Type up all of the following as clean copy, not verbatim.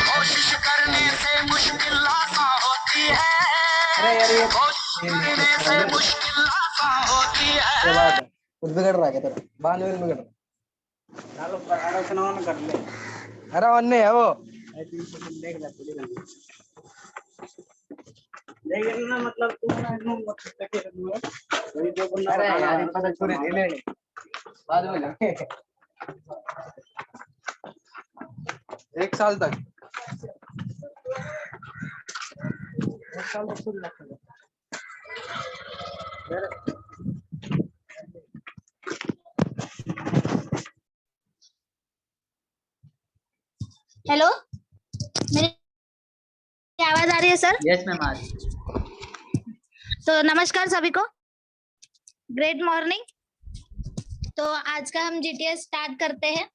कोशिश करने से मुश्किल आसान होती है, कोशिश करने से मुश्किल आसान होती है। कुछ बिगड़ रहा है तेरा, बांध में बिगड़ रहा है। आलोचना कर ले। अरे अन्य है वो, देख ना, मतलब तू अरे यार पता पूरे ले बाद में लेंगे। 1 साल तक, 1 साल तक पूरी लगता हेलो, मेरी आवाज आ रही है सर? यस मैम, आ रही। तो नमस्कार सभी को, ग्रेट मॉर्निंग। तो आज का हम जीटीएस स्टार्ट करते हैं।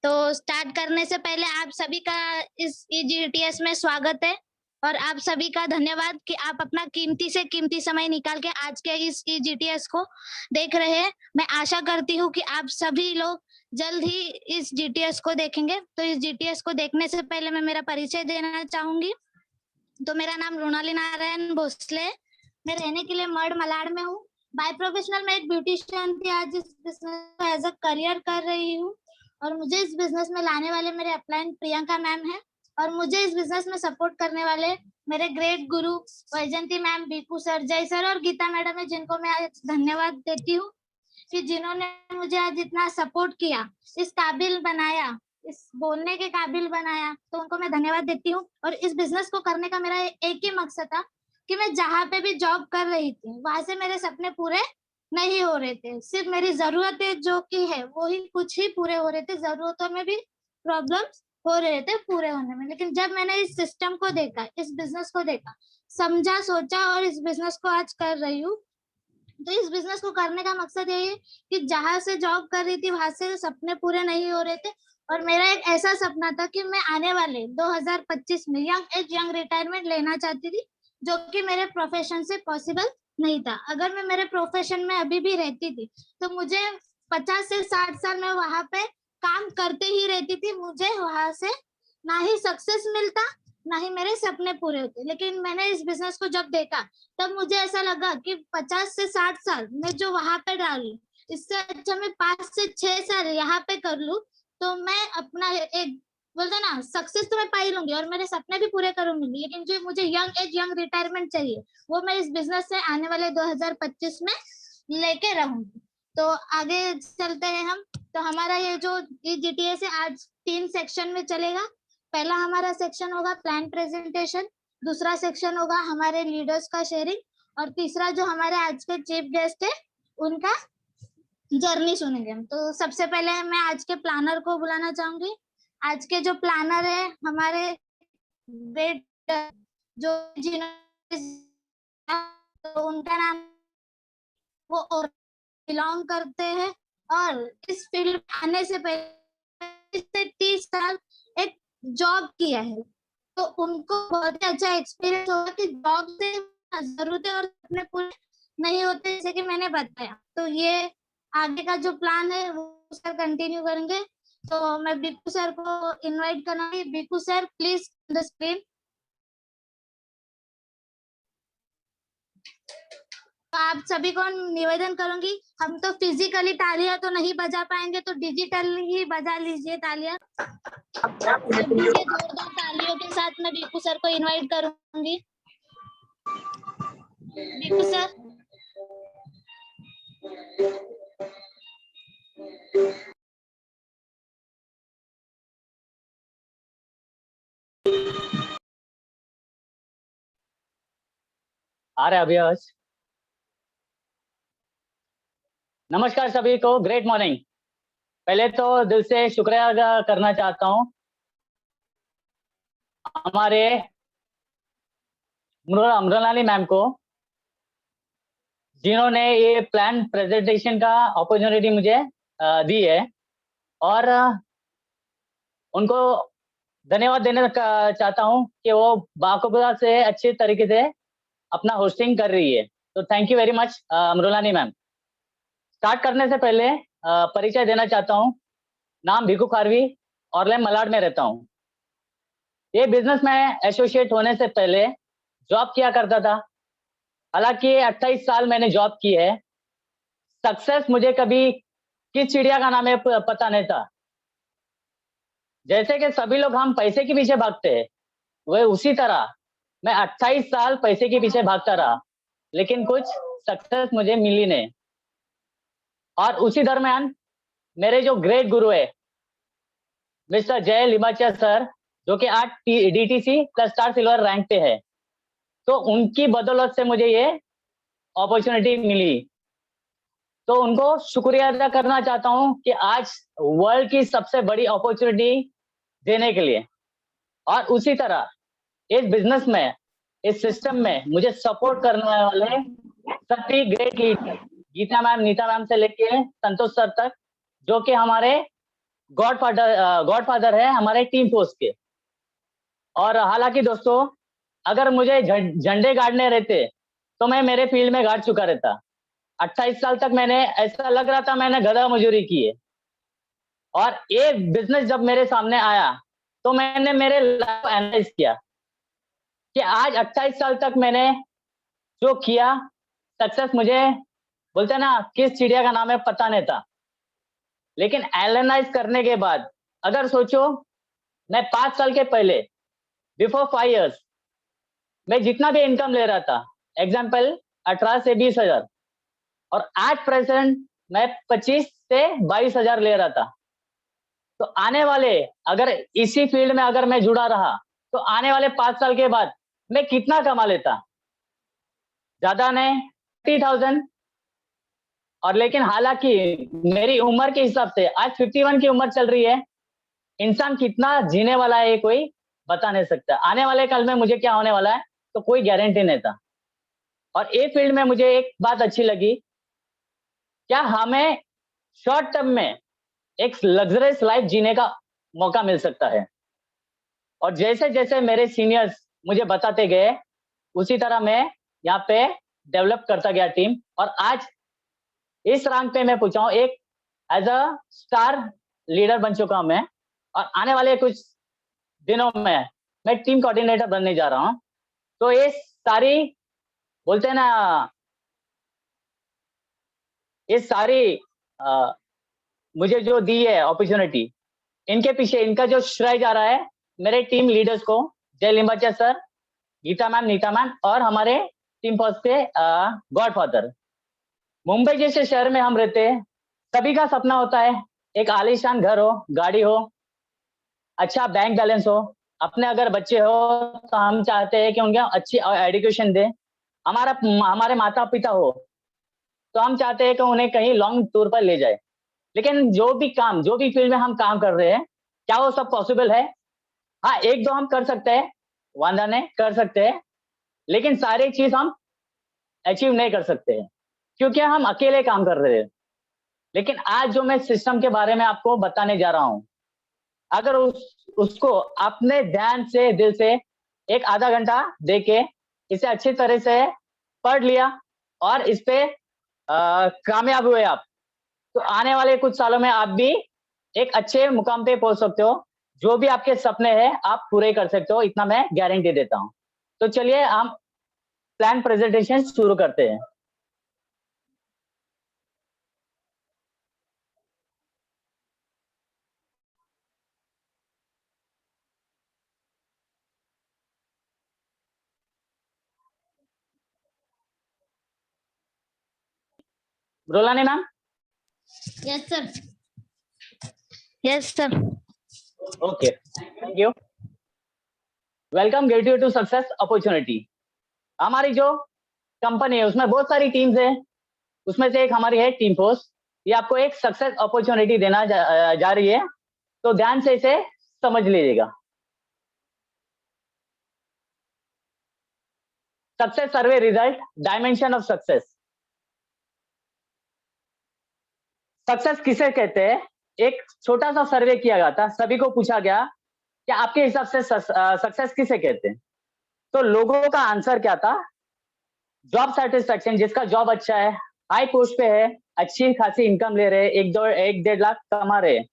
तो स्टार्ट करने से पहले आप सभी का इस जीटीएस में स्वागत है और आप सभी का धन्यवाद कि आप अपना कीमती से कीमती समय निकाल के आज के इस जीटीएस को देख रहे हैं। मैं आशा करती हूँ कि आप सभी लोग जल्द ही इस जीटीएस को देखेंगे। तो इस जीटीएस को देखने से पहले मैं मेरा परिचय देना चाहूंगी। तो मेरा नाम रोनाली नारायण भोसले, मैं रहने के लिए मर्ड मलाड में हूँ। बाय प्रोफेशनल मैं एक ब्यूटिशियन थी, आज इस बिजनेस को एज अ करियर कर रही हूँ और मुझे इस बिजनेस में लाने वाले मेरे अपलाइन प्रियंका मैम है और मुझे इस बिजनेस में सपोर्ट करने वाले मेरे ग्रेट गुरु वैजंती मैम, बीकू सर, जय सर और गीता मैडम है, जिनको मैं आज धन्यवाद देती हूँ कि जिन्होंने मुझे आज इतना सपोर्ट किया, इस काबिल बनाया, इस बोलने के काबिल बनाया, तो उनको मैं धन्यवाद देती हूँ। और इस बिजनेस को करने का मेरा एक ही मकसद था कि मैं जहाँ पे भी जॉब कर रही थी वहां से मेरे सपने पूरे नहीं हो रहे थे, सिर्फ मेरी जरूरतें जो कि है वो ही कुछ ही पूरे हो रहे थे, जरूरतों में भी प्रॉब्लम्स हो रहे थे पूरे होने में। लेकिन जब मैंने इस सिस्टम को देखा, इस बिजनेस को देखा, समझा, सोचा और इस बिजनेस को आज कर रही हूँ, तो इस बिजनेस को करने का मकसद यही है कि जहां से जॉब कर रही थी वहां से सपने पूरे नहीं हो रहे थे और मेरा एक ऐसा सपना था कि मैं आने वाले 2025 में यंग एज यंग रिटायरमेंट लेना चाहती थी, जो कि मेरे प्रोफेशन से पॉसिबल नहीं था। अगर मैं मेरे प्रोफेशन में अभी भी रहती थी तो मुझे 50 से 60 साल में वहां पे काम करते ही रहती थी, मुझे वहां से ना ही सक्सेस मिलता ना ही मेरे सपने पूरे होते। लेकिन मैंने इस बिजनेस को जब देखा तब मुझे ऐसा लगा कि 50 से 60 साल मैं जो वहां पे डालू, इससे अच्छा मैं 5 से 6 साल यहाँ पे कर लूं, तो मैं अपना एक बोलते ना सक्सेस तो मैं पा ही लूंगी और मेरे सपने भी पूरे करूंगी। लेकिन जो मुझे यंग एज यंग रिटायरमेंट चाहिए वो मैं इस बिजनेस से आने वाले 2025 में लेके रहूंगी। तो आगे चलते हैं हम। तो हमारा ये जो जीटीएस है आज 3 सेक्शन में चलेगा। पहला हमारा सेक्शन होगा प्लान प्रेजेंटेशन, दूसरा सेक्शन होगा हमारे लीडर्स का शेयरिंग और तीसरा जो हमारे आज के चीफ गेस्ट है उनका जर्नी सुनेंगे। तो सबसे पहले मैं आज के प्लानर को बुलाना चाहूंगी। आज के जो प्लानर है हमारे ग्रेट जो जिन्होंने तो उनका नाम वो और बिलोंग करते हैं और इस फील्ड में आने से पहले 30 साल एक जॉब किया है, तो उनको बहुत ही अच्छा एक्सपीरियंस होगा कि जॉब से जरूरतें और सपने पूरे नहीं होते, जैसे कि मैंने बताया। तो ये आगे का जो प्लान है वो सर कंटिन्यू करेंगे। तो मैं बीकू सर को इनवाइट करूंगी। Biku sir please the screen. तो आप सभी को निवेदन करूंगी, हम तो फिजिकली तालियां तो नहीं बजा पाएंगे तो डिजिटल ही बजा लीजिए तालियां। जोरदार तालियों के साथ मैं बीकू सर को इनवाइट करूंगी। बीकू सर। आ रहा है अभी आवाज? नमस्कार सभी को, ग्रेट मॉर्निंग। पहले तो दिल से शुक्रिया अदा करना चाहता हूँ हमारे अमृणाली मैम को, जिन्होंने ये प्लान प्रेजेंटेशन का अपॉर्चुनिटी मुझे दी है और उनको धन्यवाद देना चाहता हूँ कि वो बाखूबी से अच्छे तरीके से अपना होस्टिंग कर रही है। तो thank you very much Amrunali ma'am. Start करने से पहले परिचय देना चाहता हूँ। नाम भिकू खारवी और मैं मलाड में रहता हूँ। ये बिजनेस में एसोसिएट होने से पहले जॉब किया करता था। हालांकि 28 साल मैंने जॉब की है। सक्सेस मुझे कभी किस चिड़िया का नाम है पता नहीं था। जैसे कि सभी लोग हम पैसे के पीछे भागते हैं, वह उसी तरह मैं 28 साल पैसे के पीछे भागता रहा, लेकिन कुछ सक्सेस मुझे मिली नहीं। और उसी दरमियान मेरे जो ग्रेट गुरु है मिस्टर जय लिमाचिया सर, जो कि आज DTC plus star silver rank पे है, तो उनकी बदौलत से मुझे ये अपॉर्चुनिटी मिली। तो उनको शुक्रिया अदा करना चाहता हूं कि आज वर्ल्ड की सबसे बड़ी अपॉर्चुनिटी देने के लिए। और उसी तरह इस बिजनेस में, इस सिस्टम में मुझे सपोर्ट करने वाले सभी great leader, Geeta ma'am, Neeta ma'am से लेके संतोष सर तक, जो कि हमारे गॉडफादर है हमारे टीम फोर्स के। और हालांकि दोस्तों, अगर मुझे झंडे गाड़ने रहते तो मैं मेरे फील्ड में गाड़ चुका रहता। 28 साल तक मैंने, ऐसा लग रहा था मैंने गधा मजदूरी की है। और ये बिजनेस जब मेरे सामने आया तो मैंने मेरे लाइफ को एनालाइज किया कि आज 28 साल तक मैंने जो किया, सक्सेस मुझे बोलते ना किस चिड़िया का नाम है पता नहीं था। लेकिन एनालाइज करने के बाद अगर सोचो, मैं 5 साल के पहले, बिफोर 5 years, मैं जितना भी इनकम ले रहा था, एग्जाम्पल 18 से 20 हजार, और आज प्रेजेंट मैं 25 से 22 हजार ले रहा था। तो आने वाले, अगर इसी फील्ड में अगर मैं जुड़ा रहा तो आने वाले 5 साल के बाद मैं कितना कमा लेता? ज्यादा नहीं, 50,000। और लेकिन हालांकि मेरी उम्र के हिसाब से आज 51 की उम्र चल रही है। इंसान कितना जीने वाला है ये कोई बता नहीं सकता। आने वाले कल में मुझे क्या होने वाला है तो कोई गारंटी नहीं था। और ये फील्ड में मुझे एक बात अच्छी लगी, क्या हमें शॉर्ट टर्म में एक लग्जरियस लाइफ जीने का मौका मिल सकता है। और जैसे जैसे मेरे सीनियर्स मुझे बताते गए, उसी तरह मैं यहाँ पे डेवलप करता गया टीम। और आज इस रैंक पे मैं पूछा हूँ, एक एज अ स्टार लीडर बन चुका हूं मैं। और आने वाले कुछ दिनों में मैं टीम कोऑर्डिनेटर बनने जा रहा हूँ। तो ये सारी, बोलते हैं ना, ये सारी मुझे जो दी है अपॉर्चुनिटी, इनके पीछे इनका जो श्रेय जा रहा है मेरे टीम लीडर्स को, Jay Limbachiya sir, Geeta ma'am, Neeta ma'am, और हमारे टीम फर्स्ट के गॉडफादर। मुंबई जैसे शहर में हम रहते हैं, सभी का सपना होता है एक आलीशान घर हो, गाड़ी हो, अच्छा बैंक बैलेंस हो। अपने अगर बच्चे हो तो हम चाहते हैं कि उनके अच्छी एजुकेशन दे। हमारे माता पिता हो तो हम चाहते हैं कि उन्हें कहीं लॉन्ग टूर पर ले जाए। लेकिन जो भी फील्ड में हम काम कर रहे हैं, क्या वो सब पॉसिबल है? हाँ, एक दो हम कर सकते हैं, वादा नहीं कर सकते हैं, लेकिन सारी चीज हम अचीव नहीं कर सकते हैं क्योंकि हम अकेले काम कर रहे हैं। लेकिन आज जो मैं सिस्टम के बारे में आपको बताने जा रहा हूं, अगर उसको अपने ध्यान से, दिल से एक आधा घंटा देके इसे अच्छी तरह से पढ़ लिया और इस पे कामयाब हुए आप, तो आने वाले कुछ सालों में आप भी एक अच्छे मुकाम पे पहुंच सकते हो। जो भी आपके सपने हैं आप पूरे कर सकते हो, इतना मैं गारंटी देता हूं। तो चलिए हम प्लान प्रेजेंटेशन शुरू करते हैं। Rolani ma'am. Yes, sir. Yes, sir. Okay, thank you. Welcome, get you to success opportunity. हमारी जो कंपनी है उसमें बहुत सारी टीम्स है, उसमें से एक हमारी है टीम फोर्स। ये आपको एक सक्सेस अपॉर्चुनिटी देना जा रही है, तो ध्यान से इसे समझ लीजिएगा। Success survey result, dimension of success. Success किसे कहते हैं? एक छोटा सा सर्वे किया गया था, सभी को पूछा गया कि आपके हिसाब से सक्सेस किसे कहते हैं। तो लोगों का आंसर क्या था? जॉब सेटिस्फेक्शन, जिसका जॉब अच्छा है, हाई पोस्ट पे है, अच्छी खासी इनकम ले रहे हैं, 1-1.5 लाख कमा रहे हैं।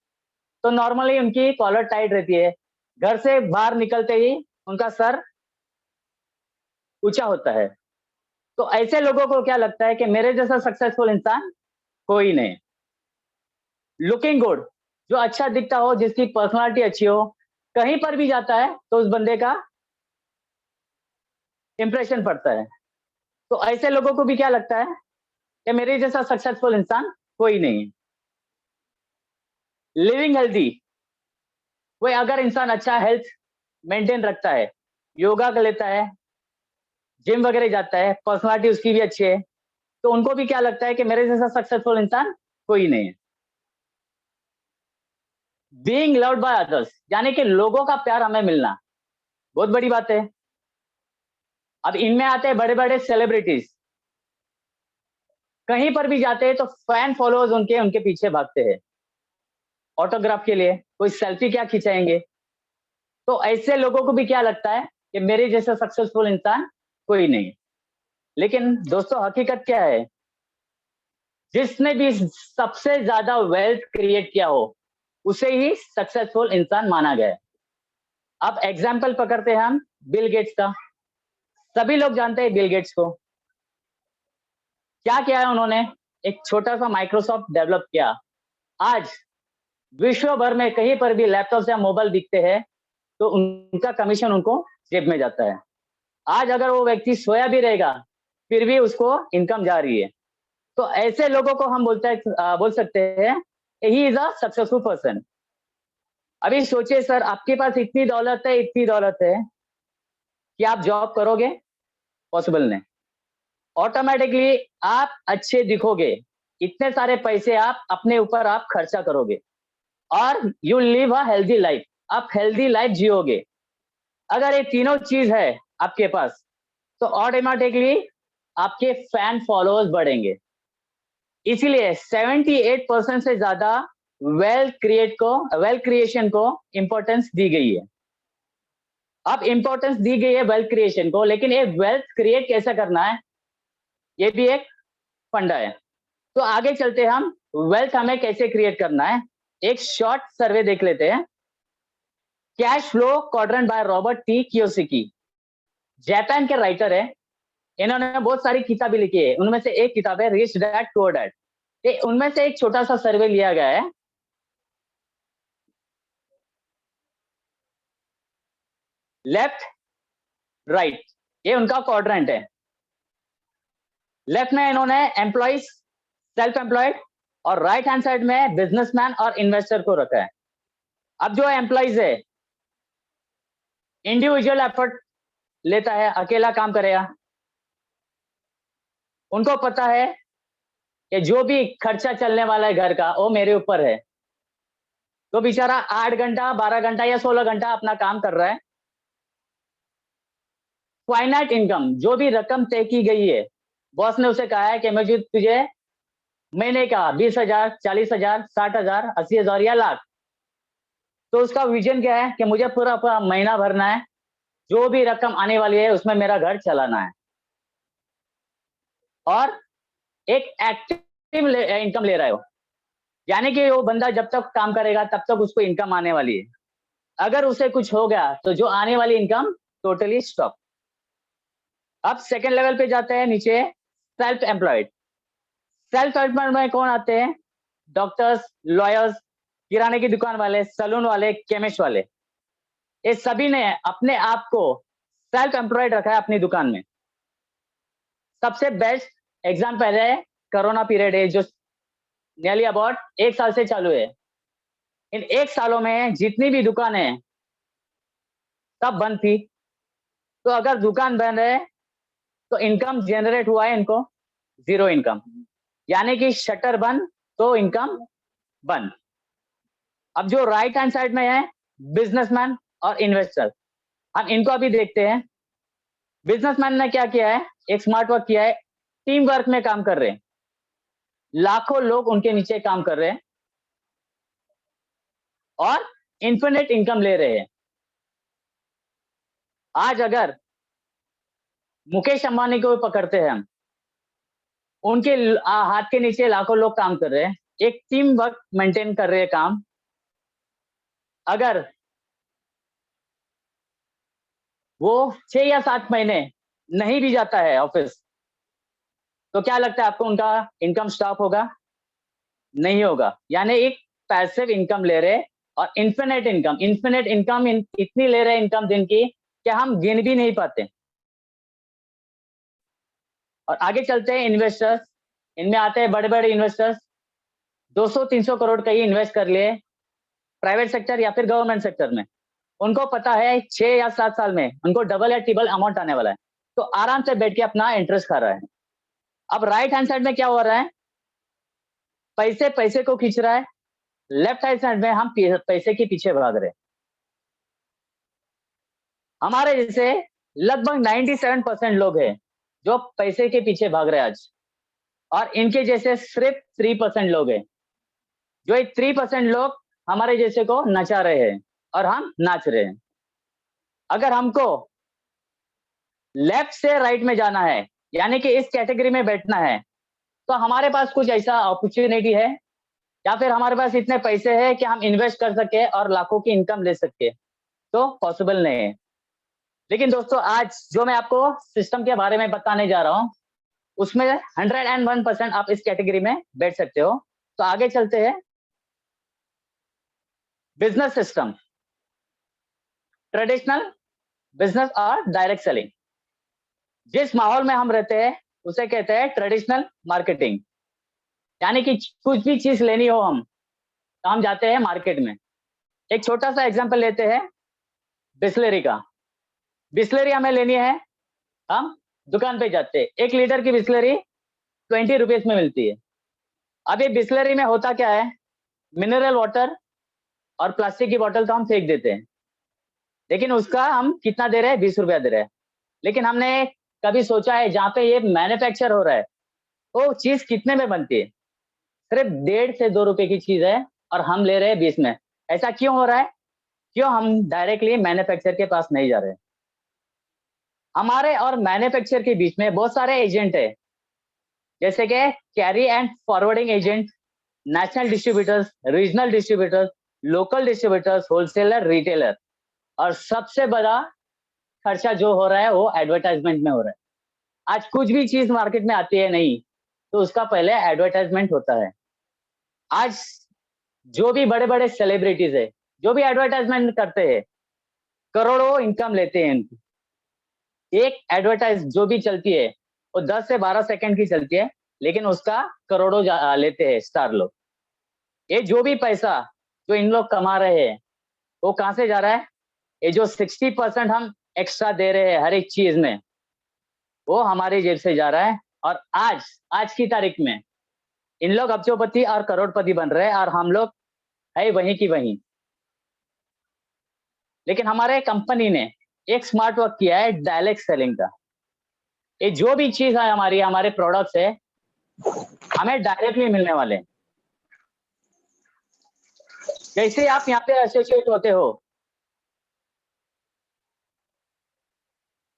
तो नॉर्मली उनकी कॉलर टाइट रहती है, घर से बाहर निकलते ही उनका सर ऊंचा होता है। तो ऐसे लोगों को क्या लगता है कि मेरे जैसा सक्सेसफुल इंसान कोई नहीं। लुकिंग गुड, जो अच्छा दिखता हो, जिसकी पर्सनालिटी अच्छी हो, कहीं पर भी जाता है तो उस बंदे का इंप्रेशन पड़ता है। तो ऐसे लोगों को भी क्या लगता है कि मेरे जैसा सक्सेसफुल इंसान कोई नहीं है। लिविंग हेल्दी, कोई अगर इंसान अच्छा हेल्थ मेंटेन रखता है, योगा कर लेता है, जिम वगैरह जाता है, पर्सनालिटी उसकी भी अच्छी है, तो उनको भी क्या लगता है कि मेरे जैसा सक्सेसफुल इंसान कोई नहीं है। बीइंग लव्ड बाय अदर्स, यानी कि लोगों का प्यार हमें मिलना बहुत बड़ी बात है। अब इनमें आते हैं बड़े बड़े सेलिब्रिटीज, कहीं पर भी जाते हैं तो फैन फॉलोअर्स उनके उनके पीछे भागते हैं ऑटोग्राफ के लिए, कोई सेल्फी क्या खिंचाएंगे। तो ऐसे लोगों को भी क्या लगता है कि मेरे जैसा सक्सेसफुल इंसान कोई नहीं। लेकिन दोस्तों हकीकत क्या है, जिसने भी सबसे ज्यादा वेल्थ क्रिएट किया हो उसे ही सक्सेसफुल इंसान माना गया है। अब एग्जाम्पल पकड़ते हैं हम बिल गेट्स का। सभी लोग जानते हैं बिल गेट्स को। क्या किया है उन्होंने, एक छोटा सा माइक्रोसॉफ्ट डेवलप किया। आज विश्व भर में कहीं पर भी लैपटॉप या मोबाइल दिखते हैं तो उनका कमीशन उनको जेब में जाता है। आज अगर वो व्यक्ति सोया भी रहेगा फिर भी उसको इनकम जा रही है। तो ऐसे लोगों को हम बोल सकते हैं he is a successful person. अभी सोचिए सर, आपके पास इतनी दौलत है कि आप जॉब करोगे, पॉसिबल नहीं। ऑटोमेटिकली आप अच्छे दिखोगे, इतने सारे पैसे आप अपने ऊपर आप खर्चा करोगे और you live a healthy life, आप हेल्दी लाइफ जियोगे। अगर ये तीनों चीज है आपके पास तो ऑटोमेटिकली आपके फैन फॉलोअर्स बढ़ेंगे। इसीलिए 78% से ज्यादा वेल्थ क्रिएशन को इंपॉर्टेंस दी गई है। अब इंपॉर्टेंस दी गई है वेल्थ क्रिएशन को, लेकिन ये वेल्थ क्रिएट कैसे करना है ये भी एक फंडा है। तो आगे चलते हैं, हम वेल्थ हमें कैसे क्रिएट करना है एक शॉर्ट सर्वे देख लेते हैं। Cash flow quadrant by Robert T Kiyosaki, Japan के राइटर है। इन्होंने बहुत सारी किताबें लिखी है, उनमें से एक किताब है रिच डैड पुअर डैड। उनमें से एक छोटा सा सर्वे लिया गया है। लेफ्ट राइट ये उनका क्वाड्रेंट है। लेफ्ट में इन्होंने एम्प्लॉइज, सेल्फ एम्प्लॉयड, और राइट हैंड साइड में बिजनेसमैन और इन्वेस्टर को रखा है। अब जो एम्प्लॉइज है इंडिविजुअल एफर्ट लेता है, अकेला काम करेगा। उनको पता है कि जो भी खर्चा चलने वाला है घर का वो मेरे ऊपर है, तो बेचारा 8 घंटा 12 घंटा या 16 घंटा अपना काम कर रहा है। फाइनाइट इनकम, जो भी रकम तय की गई है, बॉस ने उसे कहा है कि मुझे तुझे महीने का 20,000, 40,000, 60,000, 80,000 या लाख, तो उसका विजन क्या है कि मुझे पूरा पूरा महीना भरना है, जो भी रकम आने वाली है उसमें मेरा घर चलाना है। और एक एक्टिव इनकम ले रहा है वो, यानी कि वो बंदा जब तक काम करेगा तब तक उसको इनकम आने वाली है। अगर उसे कुछ हो गया तो जो आने वाली इनकम टोटली स्टॉप। अब सेकंड लेवल पे जाते हैं नीचे, सेल्फ एम्प्लॉयड। सेल्फ एम्प्लॉयड में कौन आते हैं, डॉक्टर्स, लॉयर्स, किराने की दुकान वाले, सलून वाले, केमिस्ट वाले। ये सभी ने अपने आप को सेल्फ एम्प्लॉयड रखा है अपनी दुकान में। सबसे बेस्ट एग्जाम्पल है कोरोना पीरियड है जो नियरली अबाउट 1 साल से चालू है। इन 1 सालों में जितनी भी दुकानें सब बंद थी, तो अगर दुकान बंद है तो इनकम जनरेट हुआ है इनको 0 इनकम, यानी कि शटर बंद तो इनकम बंद। अब जो राइट हैंड साइड में है बिजनेसमैन और इन्वेस्टर, हम इनको अभी देखते हैं। बिजनेसमैन ने क्या किया है, एक स्मार्ट वर्क किया है, टीम वर्क में काम कर रहे हैं, लाखों लोग उनके नीचे काम कर रहे हैं और इन्फिनिट इनकम ले रहे हैं। आज अगर मुकेश अंबानी को पकड़ते हैं हम, उनके हाथ के नीचे लाखों लोग काम कर रहे हैं, एक टीम वर्क मेंटेन कर रहे हैं काम, अगर वो 6 या 7 महीने नहीं भी जाता है ऑफिस, तो क्या लगता है आपको उनका इनकम स्टॉप होगा? नहीं होगा। यानी एक पैसिव इनकम ले रहे और इन्फिनिट इनकम इतनी ले रहे इनकम दिन की कि हम गिन भी नहीं पाते। और आगे चलते हैं इन्वेस्टर्स। इनमें आते हैं बड़े-बड़े इन्वेस्टर्स, 200-300 करोड़ का ही इन्वेस्ट कर लिए प्राइवेट सेक्टर या फिर गवर्नमेंट सेक्टर में। उनको पता है 6 या 7 साल में उनको डबल या ट्रिपल अमाउंट आने वाला है, तो आराम से बैठ के अपना इंटरेस्ट खा रहा है। अब राइट हैंड साइड में क्या हो रहा है? पैसे को खींच रहा है, लेफ्ट हैंड साइड में हम पैसे के पीछे भाग रहे हैं। हमारे जैसे लगभग 97% लोग हैं जो पैसे के पीछे भाग रहे हैं आज, और इनके जैसे सिर्फ 3% लोग हैं जो ये 3% लोग हमारे जैसे को नचा रहे हैं और हम नाच रहे हैं। अगर हमको लेफ्ट से राइट में जाना है, यानी कि इस कैटेगरी में बैठना है, तो हमारे पास कुछ ऐसा अपॉर्चुनिटी है या फिर हमारे पास इतने पैसे हैं कि हम इन्वेस्ट कर सके और लाखों की इनकम ले सके, तो पॉसिबल नहीं है। लेकिन दोस्तों, आज जो मैं आपको सिस्टम के बारे में बताने जा रहा हूं, उसमें 101% आप इस कैटेगरी में बैठ सकते हो। तो आगे चलते हैं। बिजनेस सिस्टम, ट्रेडिशनल बिजनेस और डायरेक्ट सेलिंग। जिस माहौल में हम रहते हैं उसे कहते हैं ट्रेडिशनल मार्केटिंग। यानी कि कुछ भी चीज लेनी हो हम, तो हम जाते हैं मार्केट में। एक छोटा सा एग्जांपल लेते हैं बिस्लेरी का। बिस्लेरी हमें लेनी है, हम दुकान पे जाते हैं। 1 लीटर की बिस्लेरी 20 रुपीज में मिलती है। अब ये बिस्लेरी में होता क्या है? मिनरल वाटर और प्लास्टिक की बोतल तो हम फेंक देते हैं, लेकिन उसका हम कितना दे रहे हैं? 20 रुपया दे रहे हैं। लेकिन हमने कभी सोचा है जहाँ पे ये मैन्युफैक्चर हो रहा है वो चीज कितने में बनती है? सिर्फ 1.5 से 2 रुपए की चीज है और हम ले रहे हैं 20 में। ऐसा क्यों हो रहा है? क्यों हम डायरेक्टली मैन्युफैक्चर के पास नहीं जा रहे? हमारे और मैन्युफैक्चर के बीच में बहुत सारे एजेंट है, जैसे कि carry and forwarding agent, national distributors, regional distributors, local distributors, wholesaler, retailer, और सबसे बड़ा खर्चा जो हो रहा है वो एडवर्टाइजमेंट में हो रहा है। आज कुछ भी चीज मार्केट में आती है नहीं तो उसका पहले एडवर्टाइजमेंट होता है। आज जो भी बड़े बड़े सेलिब्रिटीज है, जो भी एडवर्टाइजमेंट करते हैं, करोड़ों इनकम लेते हैं इनकी। एक एडवर्टाइज जो भी चलती है वो 10 से 12 सेकंड की चलती है, लेकिन उसका करोड़ों लेते हैं स्टार लोग। ये जो भी पैसा जो इन लोग कमा रहे हैं वो कहां से जा रहा है? ये जो 60% हम एक्स्ट्रा दे रहे हैं हर एक चीज में, वो हमारी जेब से जा रहा है। और आज की तारीख में इन लोग अब्जोपति और करोड़पति बन रहे हैं और हम लोग है वहीं की वहीं। लेकिन हमारे कंपनी ने एक स्मार्ट वर्क किया है डायरेक्ट सेलिंग का। ये जो भी चीज है हमारे प्रोडक्ट्स है, हमें डायरेक्टली मिलने वाले हैं। जैसे आप यहाँ पे एसोसिएट होते हो,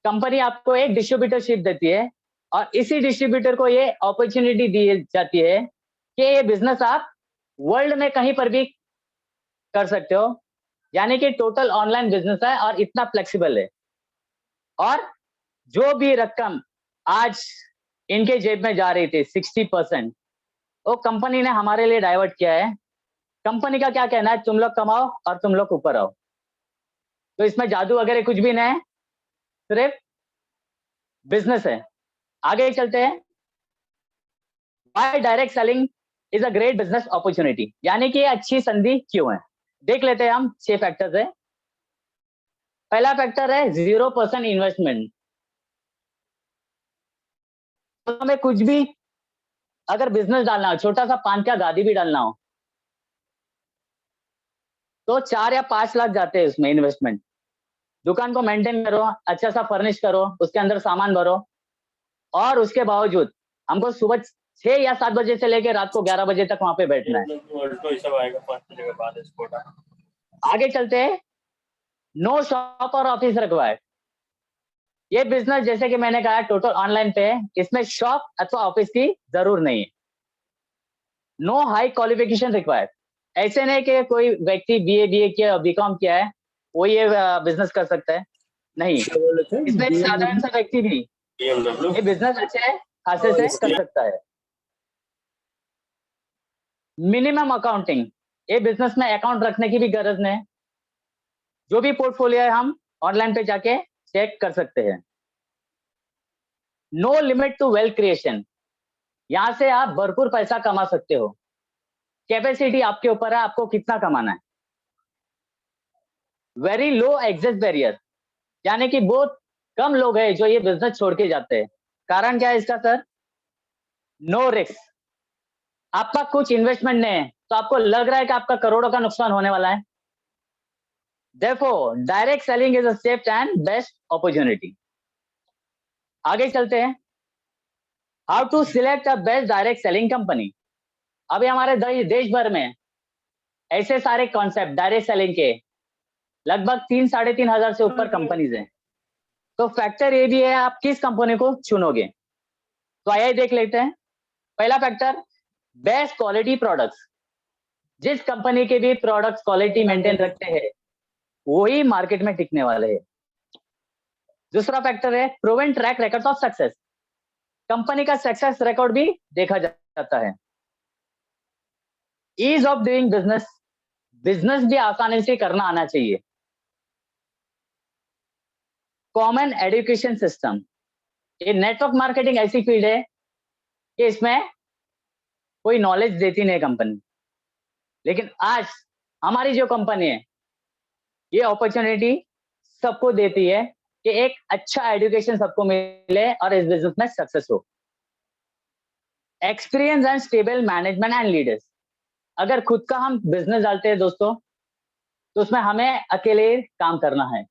कंपनी आपको एक डिस्ट्रीब्यूटरशिप देती है और इसी डिस्ट्रीब्यूटर को ये अपॉर्चुनिटी दी जाती है कि ये बिजनेस आप वर्ल्ड में कहीं पर भी कर सकते हो। यानी कि टोटल ऑनलाइन बिजनेस है और इतना फ्लेक्सिबल है। और जो भी रकम आज इनके जेब में जा रही थी 60%, वो कंपनी ने हमारे लिए डाइवर्ट किया है। कंपनी का क्या कहना है? तुम लोग कमाओ और तुम लोग ऊपर आओ। तो इसमें जादू वगैरह कुछ भी नहीं है, सिर्फ बिजनेस है। आगे चलते हैं। Why direct selling is a great business opportunity, यानी कि अच्छी संधि क्यों है? देख लेते हैं हम 6 फैक्टर्स है। पहला फैक्टर है 0% इन्वेस्टमेंट। तो हमें कुछ भी अगर बिजनेस डालना हो, छोटा सा पान का गादी भी डालना हो, तो 4 या 5 लाख जाते हैं उसमें इन्वेस्टमेंट। दुकान को मेंटेन करो, अच्छा सा फर्निश करो, उसके अंदर सामान भरो, और उसके बावजूद हमको सुबह 6 या 7 बजे से लेकर रात को 11 बजे तक वहां पे बैठना है। आगे चलते हैं। नो शॉप और ऑफिस रिक्वायर्ड। ये बिजनेस जैसे कि मैंने कहा टोटल ऑनलाइन पे है, इसमें शॉप अथवा ऑफिस की जरूर नहीं है। No high qualification required. ऐसे नहीं कि कोई व्यक्ति बीए किया बीकॉम किया है वो ये बिजनेस कर सकता है, नहीं, इसमें एक साधारण सा व्यक्ति भी ये बिजनेस अच्छे खासे से कर सकता है। मिनिमम अकाउंटिंग, ये बिजनेस में अकाउंट रखने की भी गरज नहीं, जो भी पोर्टफोलियो है हम ऑनलाइन पे जाके चेक कर सकते हैं। No limit to wealth creation, यहां से आप भरपूर पैसा कमा सकते हो, कैपेसिटी आपके ऊपर है, आपको कितना कमाना है। वेरी लो एग्जिट बैरियर, यानी कि बहुत कम लोग हैं जो ये बिजनेस छोड़ के जाते हैं। कारण क्या है इसका सर? नो रिस्क, आपका कुछ इन्वेस्टमेंट नहीं है तो आपको लग रहा है कि आपका करोड़ों का नुकसान होने वाला है। Therefore, direct selling is a safe and best opportunity. आगे चलते हैं, how to select a best direct selling company. अभी हमारे देश भर में ऐसे सारे कॉन्सेप्ट डायरेक्ट सेलिंग के लगभग 3-3,500 से ऊपर कंपनीज हैं। तो फैक्टर ये भी है आप किस कंपनी को चुनोगे। तो आइए देख लेते हैं। पहला फैक्टर, बेस्ट क्वालिटी प्रोडक्ट्स, जिस कंपनी के भी प्रोडक्ट्स क्वालिटी मेंटेन रखते हैं वही मार्केट में टिकने वाले हैं। दूसरा फैक्टर है proven track record of success, company का सक्सेस रिकॉर्ड भी देखा जाता है। Ease of doing business, business भी आसानी से करना आना चाहिए। कॉमन एजुकेशन सिस्टम, ये नेटवर्क मार्केटिंग ऐसी फील्ड है कि इसमें कोई नॉलेज देती नहीं कंपनी, लेकिन आज हमारी जो कंपनी है ये अपॉर्चुनिटी सबको देती है कि एक अच्छा एजुकेशन सबको मिले और इस बिजनेस में सक्सेस हो। Experience and stable management and leaders, अगर खुद का हम बिजनेस डालते हैं दोस्तों तो उसमें हमें अकेले काम करना है,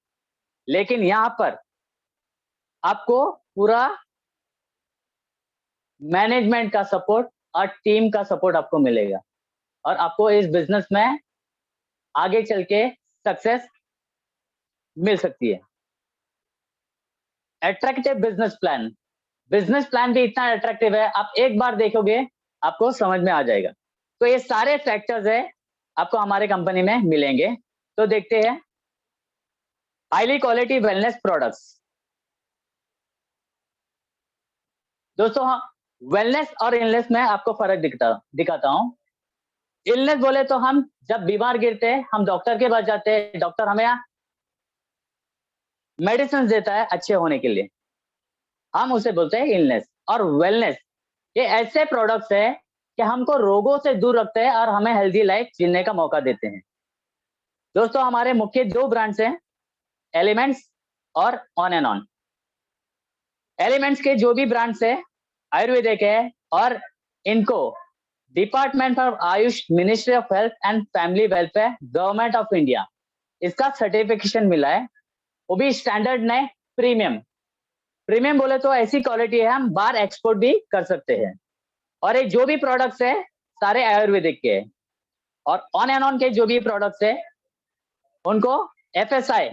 लेकिन यहाँ पर आपको पूरा मैनेजमेंट का सपोर्ट और टीम का सपोर्ट आपको मिलेगा और आपको इस बिजनेस में आगे चल के सक्सेस मिल सकती है। Attractive business plan, business plan भी इतना अट्रैक्टिव है आप एक बार देखोगे आपको समझ में आ जाएगा। तो ये सारे फैक्टर्स है आपको हमारे कंपनी में मिलेंगे। तो देखते हैं, हाईली क्वालिटी वेलनेस प्रोडक्ट्स। दोस्तों वेलनेस और इलनेस में आपको फर्क दिखाता हूं। इलनेस बोले तो हम जब बीमार गिरते हैं हम डॉक्टर के पास जाते हैं, डॉक्टर हमें मेडिसिन देता है अच्छे होने के लिए, हम उसे बोलते हैं इलनेस। और वेलनेस ये ऐसे प्रोडक्ट्स है कि हमको रोगों से दूर रखते हैं और हमें हेल्दी लाइफ जीने का मौका देते हैं। दोस्तों हमारे मुख्य 2 ब्रांड्स हैं, एलिमेंट्स और ऑन एंड ऑन। एलिमेंट्स के जो भी ब्रांड्स है आयुर्वेदिक है और इनको department of Ayush, ministry of health and family welfare, government of India, इसका सर्टिफिकेशन मिला है, वो भी स्टैंडर्ड नहीं, प्रीमियम। प्रीमियम बोले तो ऐसी क्वालिटी है हम बाहर एक्सपोर्ट भी कर सकते हैं। और ये जो भी प्रोडक्ट्स है सारे आयुर्वेदिक के हैं। और ऑन एंड ऑन के जो भी प्रोडक्ट्स है उनको FSI,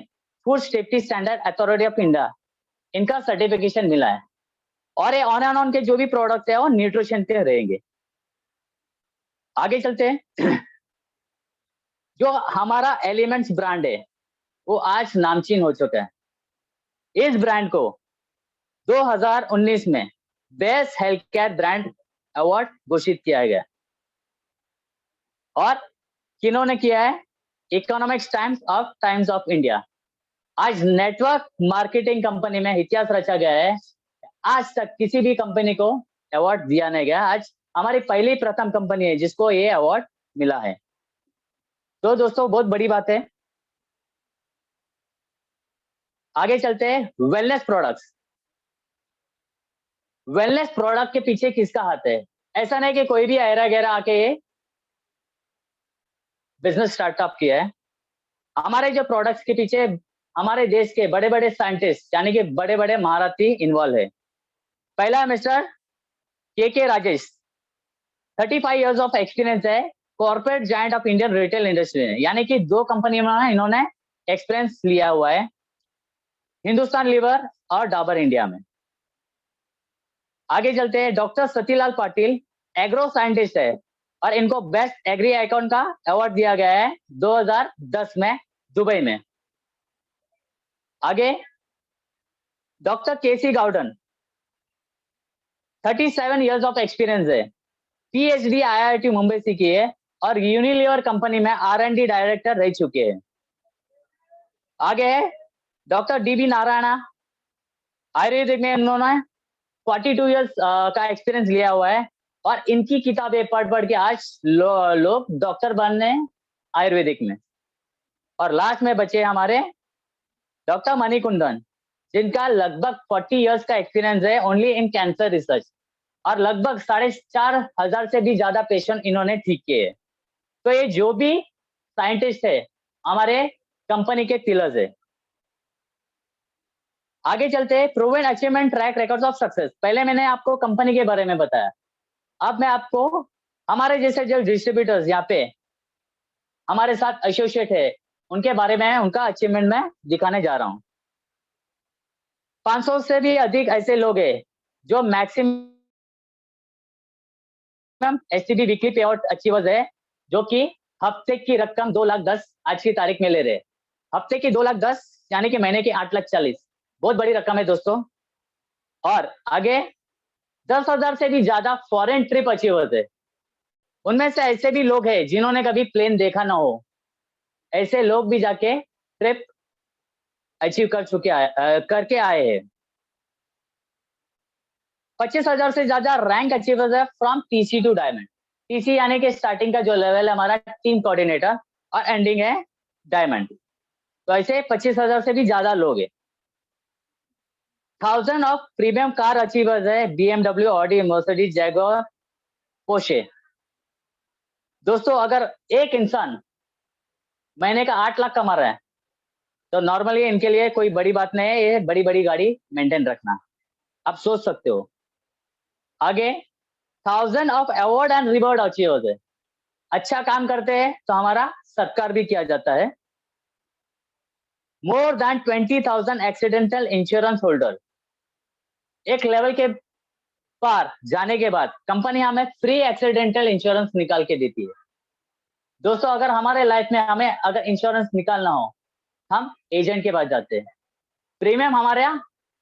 food safety standard authority of India, इनका सर्टिफिकेशन मिला है। और ये ऑन एंड ऑन के जो भी प्रोडक्ट है वो न्यूट्रिशन के रहेंगे। आगे चलते हैं। जो हमारा एलिमेंट्स ब्रांड है वो आज नामचीन हो चुका है। इस ब्रांड को 2019 में best health care brand award घोषित किया गया और किन्होंने किया है? Economics times of India. आज नेटवर्क मार्केटिंग कंपनी में इतिहास रचा गया है, आज तक किसी भी कंपनी को अवार्ड दिया नहीं गया। आज हमारी पहली प्रथम कंपनी है जिसको ये अवार्ड मिला है। तो दोस्तों बहुत बड़ी बात है। आगे चलते हैं, वेलनेस प्रोडक्ट्स। वेलनेस प्रोडक्ट के पीछे किसका हाथ है? ऐसा नहीं कि कोई भी ऐरा गैरा आके ये बिजनेस स्टार्टअप किया है। हमारे जो प्रोडक्ट्स के पीछे हमारे देश के बड़े बड़े साइंटिस्ट यानी कि बड़े बड़े महारथी इन्वॉल्व है। पहला मिस्टर के राजेश, 35 इयर्स ऑफ एक्सपीरियंस है, corporate giant of Indian retail industry है, यानी कि 2 कंपनी में इन्होंने एक्सपीरियंस लिया हुआ है, हिंदुस्तान लीवर और डाबर इंडिया में। आगे चलते हैं, doctor Satilal Patil, agro scientist है, और इनको बेस्ट एग्री आइकॉन का अवार्ड दिया गया है 2010 में दुबई में। आगे doctor KC Gowdan, 37 years of experience है, पीएचडी आईआईटी मुंबई से की है और यूनिलीवर कंपनी में R&D डायरेक्टर रह चुके हैं। आगे डॉक्टर डीबी नारायणा, आयुर्वेदिक में इन्होंने 42 इयर्स का एक्सपीरियंस लिया हुआ है और इनकी किताबें पढ़ पढ़ के आज लोग डॉक्टर बनने आयुर्वेदिक में। और लास्ट में बचे हमारे डॉक्टर मणिकुंदन, जिनका लगभग 40 इयर्स का एक्सपीरियंस है ओनली इन कैंसर रिसर्च और लगभग 4,500 से भी ज्यादा पेशेंट इन्होंने ठीक किए हैं। तो ये जो भी साइंटिस्ट है हमारे कंपनी के पिलर्स है। आगे चलते हैं proven achievement track records of success. पहले मैंने आपको कंपनी के बारे में बताया, अब मैं आपको हमारे जैसे जो डिस्ट्रीब्यूटर्स यहाँ पे हमारे साथ एसोसिएट है उनके बारे में उनका अचीवमेंट में दिखाने जा रहा हूँ। 500 से भी अधिक ऐसे लोग हैं जो मैक्सिमम एसटीडी वीकली पे आउट अचीवर्स है, जो कि हफ्ते की रकम 2,10,000 आज की तारीख में ले रहे हैं। हफ्ते की 2,10,000 यानी कि महीने की 8,40,000, बहुत बड़ी रकम है दोस्तों। और आगे 10,000 से भी ज्यादा फॉरेन ट्रिप अचीवर्स है। उनमें से ऐसे भी लोग हैं जिन्होंने कभी प्लेन देखा ना हो, ऐसे लोग भी जाके ट्रिप अचीव करके आए हैं। 25,000 से ज्यादा रैंक अचीवर्स है from TC to diamond. TC यानी कि स्टार्टिंग का जो लेवल है हमारा टीम कोऑर्डिनेटर और एंडिंग है डायमंड। तो ऐसे 25,000 से भी ज्यादा लोग हैं। 1000 ऑफ प्रीमियम कार अचीवर्स है BMW, Audi, Mercedes, Jaguar, Porsche. दोस्तों अगर एक इंसान महीने का 8 लाख कमा रहा है तो नॉर्मली इनके लिए कोई बड़ी बात नहीं है ये बड़ी बड़ी गाड़ी मेंटेन रखना, आप सोच सकते हो। आगे 1000 of award and reward achievers है। अच्छा काम करते हैं तो हमारा सत्कार भी किया जाता है। More than 20,000 accidental insurance holder. एक लेवल के पार जाने के बाद कंपनी हमें फ्री एक्सीडेंटल इंश्योरेंस निकाल के देती है। दोस्तों अगर हमारे लाइफ में हमें अगर इंश्योरेंस निकालना हो हम एजेंट के पास जाते हैं। प्रीमियम हमारे यहाँ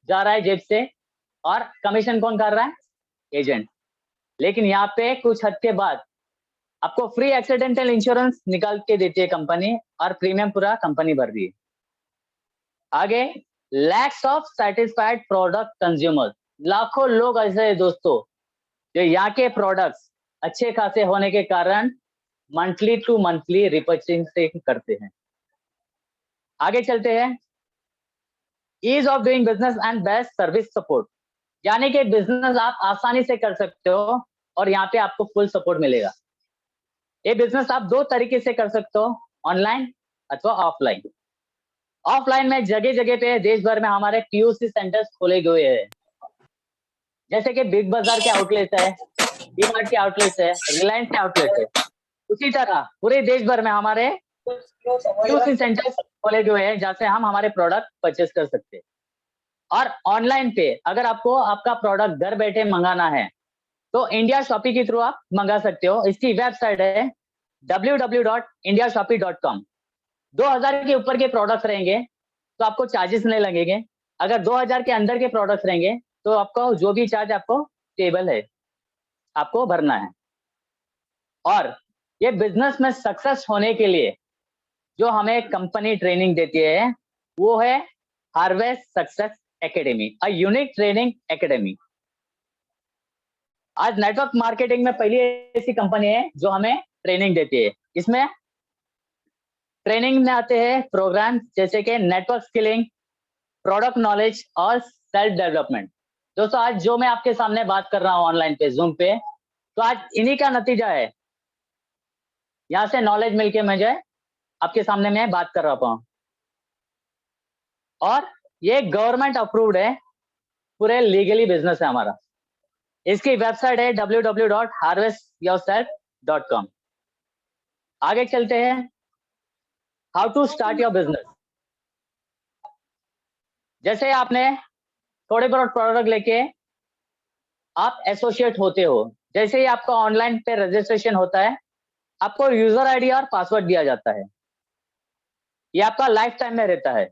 जा रहा है जेब से और कमीशन कौन कर रहा है? एजेंट। लेकिन यहाँ पे कुछ हद के बाद आपको फ्री एक्सीडेंटल इंश्योरेंस निकाल के देती है कंपनी और प्रीमियम पूरा कंपनी भर रही है। आगे lakhs of satisfied product consumers. लाखों लोग ऐसे हैं दोस्तों जो यहाँ के प्रोडक्ट्स अच्छे खासे होने के कारण मंथली टू मंथली रिपर्चेसिंग करते हैं। आगे चलते हैं ease of doing business and best service support, यानी कि बिजनेस आप आसानी से कर सकते हो और यहाँ पे आपको फुल सपोर्ट मिलेगा। ये बिजनेस आप दो तरीके से कर सकते हो, ऑनलाइन अथवा ऑफलाइन। ऑफलाइन में जगह जगह पे देश भर में हमारे POC सेंटर्स खोले हुए हैं, जैसे कि बिग बाजार के आउटलेट है, डीमार्ट के आउटलेट है, रिलायंस के आउटलेट है। उसी तरह पूरे देश भर में हमारे POC सेंटर्स खोले हुए हैं जहाँ से हम हमारे प्रोडक्ट परचेस कर सकते हैं। और ऑनलाइन पे अगर आपको आपका प्रोडक्ट घर बैठे मंगाना है तो इंडिया शॉपी के थ्रू आप मंगा सकते हो। इसकी वेबसाइट है www.indiashopee.com। 2000 के ऊपर के प्रोडक्ट्स रहेंगे तो आपको चार्जेस नहीं लगेंगे। अगर 2000 के अंदर के प्रोडक्ट्स रहेंगे तो आपको जो भी चार्ज आपको टेबल है आपको भरना है। और ये बिजनेस में सक्सेस होने के लिए जो हमें कंपनी ट्रेनिंग देती है वो है harvest success academy, a unique training academy. आज नेटवर्क मार्केटिंग में पहली ऐसी कंपनी है जो हमें ट्रेनिंग देती है। इसमें ट्रेनिंग में आते हैं प्रोग्राम जैसे कि नेटवर्क स्किलिंग, प्रोडक्ट नॉलेज और सेल्फ डेवलपमेंट। दोस्तों आज जो मैं आपके सामने बात कर रहा हूँ ऑनलाइन पे जूम पे, तो आज इन्हीं का नतीजा है। यहाँ से नॉलेज मिलके मुझे आपके सामने मैं बात कर रहा हूँ और ये गवर्नमेंट अप्रूव्ड है, पूरे लीगली बिजनेस है हमारा। इसकी वेबसाइट है www.harvestyourself.com। आगे चलते हैं how to start your business. जैसे आपने थोड़े बहुत प्रोडक्ट लेके आप एसोसिएट होते हो, जैसे ही आपका ऑनलाइन पे रजिस्ट्रेशन होता है, आपको यूजर आईडी और पासवर्ड दिया जाता है। ये आपका लाइफ टाइम में रहता है।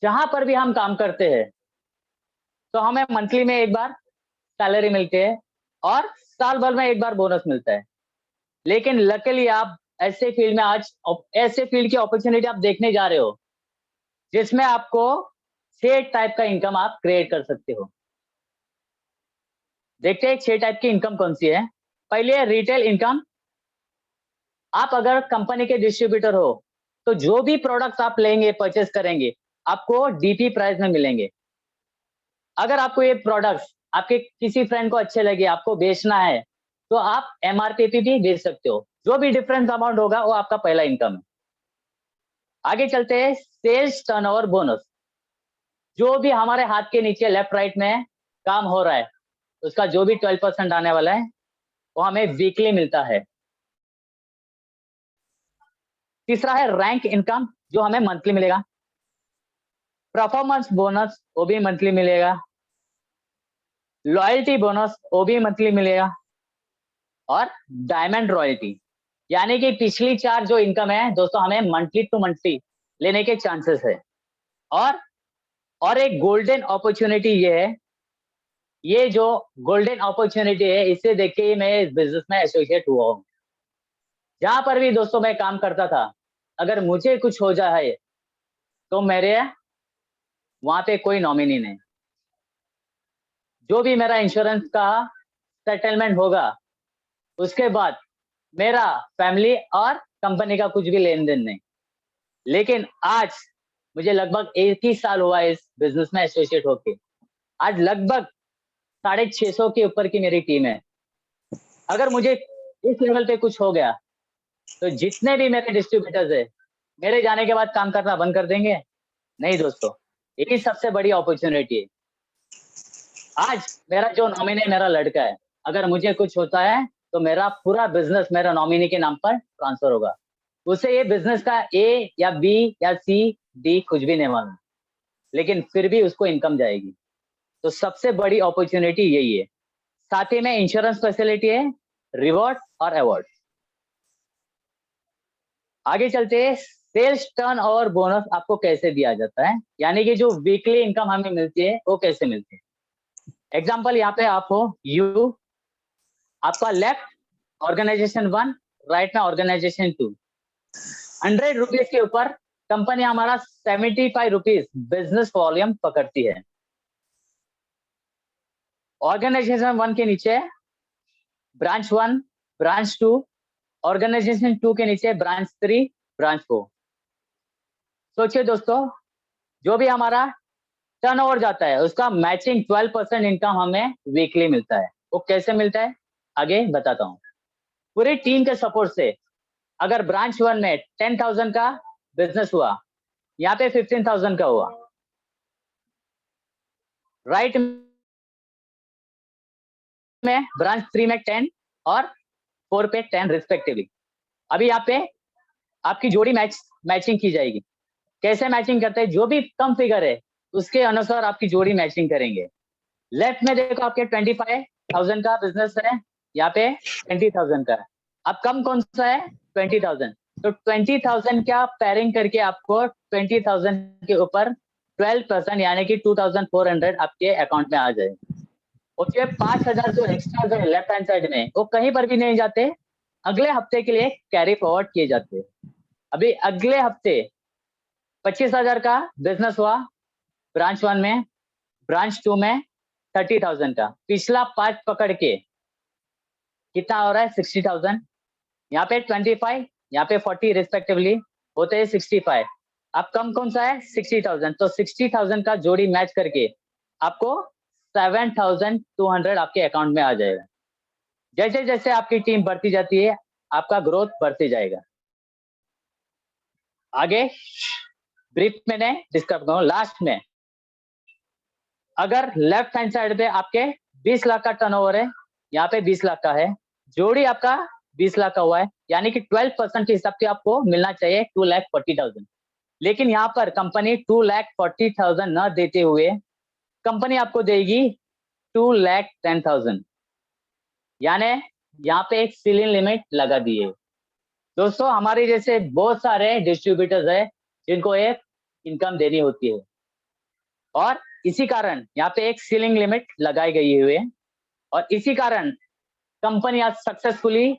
जहां पर भी हम काम करते हैं तो हमें मंथली में एक बार सैलरी मिलती है और साल भर में एक बार बोनस मिलता है। लेकिन लकीली आप ऐसे फील्ड में आज ऐसे फील्ड की अपॉर्चुनिटी आप देखने जा रहे हो जिसमें आपको 6 टाइप का इनकम आप क्रिएट कर सकते हो। देखते हैं 6 टाइप की इनकम कौन सी है। पहले है रिटेल इनकम। आप अगर कंपनी के डिस्ट्रीब्यूटर हो तो जो भी प्रोडक्ट्स आप लेंगे, परचेस करेंगे, आपको डीपी प्राइस में मिलेंगे। अगर आपको ये प्रोडक्ट्स आपके किसी फ्रेंड को अच्छे लगे, आपको बेचना है, तो आप एमआरपी पे भी बेच सकते हो। जो भी डिफरेंस अमाउंट होगा वो आपका पहला इनकम है। आगे चलते हैं सेल्स टर्नओवर बोनस। जो भी हमारे हाथ के नीचे लेफ्ट राइट में काम हो रहा है उसका जो भी 12% आने वाला है वो हमें वीकली मिलता है। तीसरा है रैंक इनकम, जो हमें मंथली मिलेगा। परफॉर्मेंस बोनस वो भी मंथली मिलेगा। लॉयल्टी बोनस वो भी मंथली मिलेगा। और डायमंड रॉयल्टी, यानी कि पिछली 4 जो इनकम है दोस्तों, हमें मंथली टू मंथली लेने के चांसेस है। और एक गोल्डन अपॉर्चुनिटी ये है, ये जो गोल्डन अपॉर्चुनिटी है इसे देख के मैं इस बिजनेस में एसोसिएट हुआ हूँ। जहां पर भी दोस्तों मैं काम करता था, अगर मुझे कुछ हो जाए तो मेरे वहां पे कोई नॉमिनी नहीं। जो भी मेरा इंश्योरेंस का सेटलमेंट होगा उसके बाद मेरा फैमिली और कंपनी का कुछ भी लेन देन नहीं। लेकिन आज मुझे लगभग 1 ही साल हुआ इस बिजनेस में एसोसिएट होके। आज लगभग 650 के ऊपर की मेरी टीम है। अगर मुझे इस लेवल पे कुछ हो गया तो जितने भी मेरे डिस्ट्रीब्यूटर्स है मेरे जाने के बाद काम करना बंद कर देंगे? नहीं दोस्तों, यही सबसे बड़ी अपॉर्चुनिटी है। आज मेरा जो नॉमिनी मेरा लड़का है, अगर मुझे कुछ होता है तो मेरा पूरा बिजनेस मेरा नॉमिनी के नाम पर ट्रांसफर होगा। उसे ये बिजनेस का ए या बी या सी डी कुछ भी नहीं मालूम, लेकिन फिर भी उसको इनकम जाएगी। तो सबसे बड़ी अपॉर्चुनिटी यही है। साथ ही में इंश्योरेंस फैसिलिटी है, रिवॉर्ड और अवार्ड। आगे चलते हैं, सेल्स टर्न ओवर बोनस आपको कैसे दिया जाता है, यानी कि जो वीकली इनकम हमें मिलती है वो कैसे मिलती है। एग्जाम्पल यहाँ पे आप हो, यू, आपका लेफ्ट ऑर्गेनाइजेशन 1, राइट में ऑर्गेनाइजेशन 2। 100 रुपीज के ऊपर कंपनी हमारा 75 रुपीज बिजनेस वॉल्यूम पकड़ती है। ऑर्गेनाइजेशन 1 के नीचे ब्रांच 1, ब्रांच 2, ऑर्गेनाइजेशन 2 के नीचे ब्रांच 3, ब्रांच 4। सोचिए दोस्तों, जो भी हमारा टर्नओवर जाता है उसका मैचिंग 12% इनकम हमें वीकली मिलता है। वो कैसे मिलता है आगे बताता हूँ। पूरी टीम के सपोर्ट से अगर ब्रांच 1 में 10,000 का बिजनेस हुआ, यहाँ पे 15,000 का हुआ। राइट में ब्रांच 3 में 10 और 4 पे 10 रिस्पेक्टिवली। अभी यहाँ पे आपकी जोड़ी मैचिंग की जाएगी। कैसे मैचिंग करते हैं? जो भी कम फिगर है उसके अनुसार आपकी जोड़ी मैचिंग करेंगे। लेफ्ट में देखो आपके 25,000 का बिजनेस है, यहाँ पे 20,000 का है। अब कम कौन सा है? 20,000। तो 20,000 का पेयरिंग करके आपको 20,000 के ऊपर 12% यानी कि 2,400 आपके अकाउंट में आ जाएगा। और ये 5,000 जो एक्स्ट्रा जो लेफ्ट हैंड साइड में वो कहीं पर भी नहीं जाते, अगले हफ्ते के लिए कैरी फॉरवर्ड किए जाते हैं। अभी अगले हफ्ते 25,000 का बिजनेस हुआ ब्रांच 1 में, ब्रांच 2 में 30,000 का। पिछला 5 पकड़ के कितना हो रहा है? 60,000। यहाँ पे 25, यहाँ पे 40 रिस्पेक्टिवली होते हैं 65। अब कम कौन सा है? 60,000। तो 60,000 का जोड़ी मैच करके आपको 7,200 आपके अकाउंट में आ जाएगा। जैसे जैसे आपकी टीम बढ़ती जाती है आपका ग्रोथ बढ़ते जाएगा। आगे ब्रीफ मैंने डिस्कस करूँ। लास्ट में अगर लेफ्ट हैंड साइड पे आपके 20 लाख का टर्नओवर है, यहाँ पे 20 लाख का है, जोड़ी आपका 20 लाख का हुआ है, यानी कि 12% के हिसाब से आपको मिलना चाहिए 2,40,000। लेकिन यहाँ पर कंपनी 2,40,000 न देते हुए कंपनी आपको देगी 2,10,000। यानी यहाँ पे एक सीलिंग लिमिट लगा दी है। दोस्तों हमारे जैसे बहुत सारे डिस्ट्रीब्यूटर्स है जिनको एक इनकम देनी होती है और इसी कारण यहाँ पे एक सीलिंग लिमिट लगाई गई हुई है और इसी कारण कंपनी आज सक्सेसफुली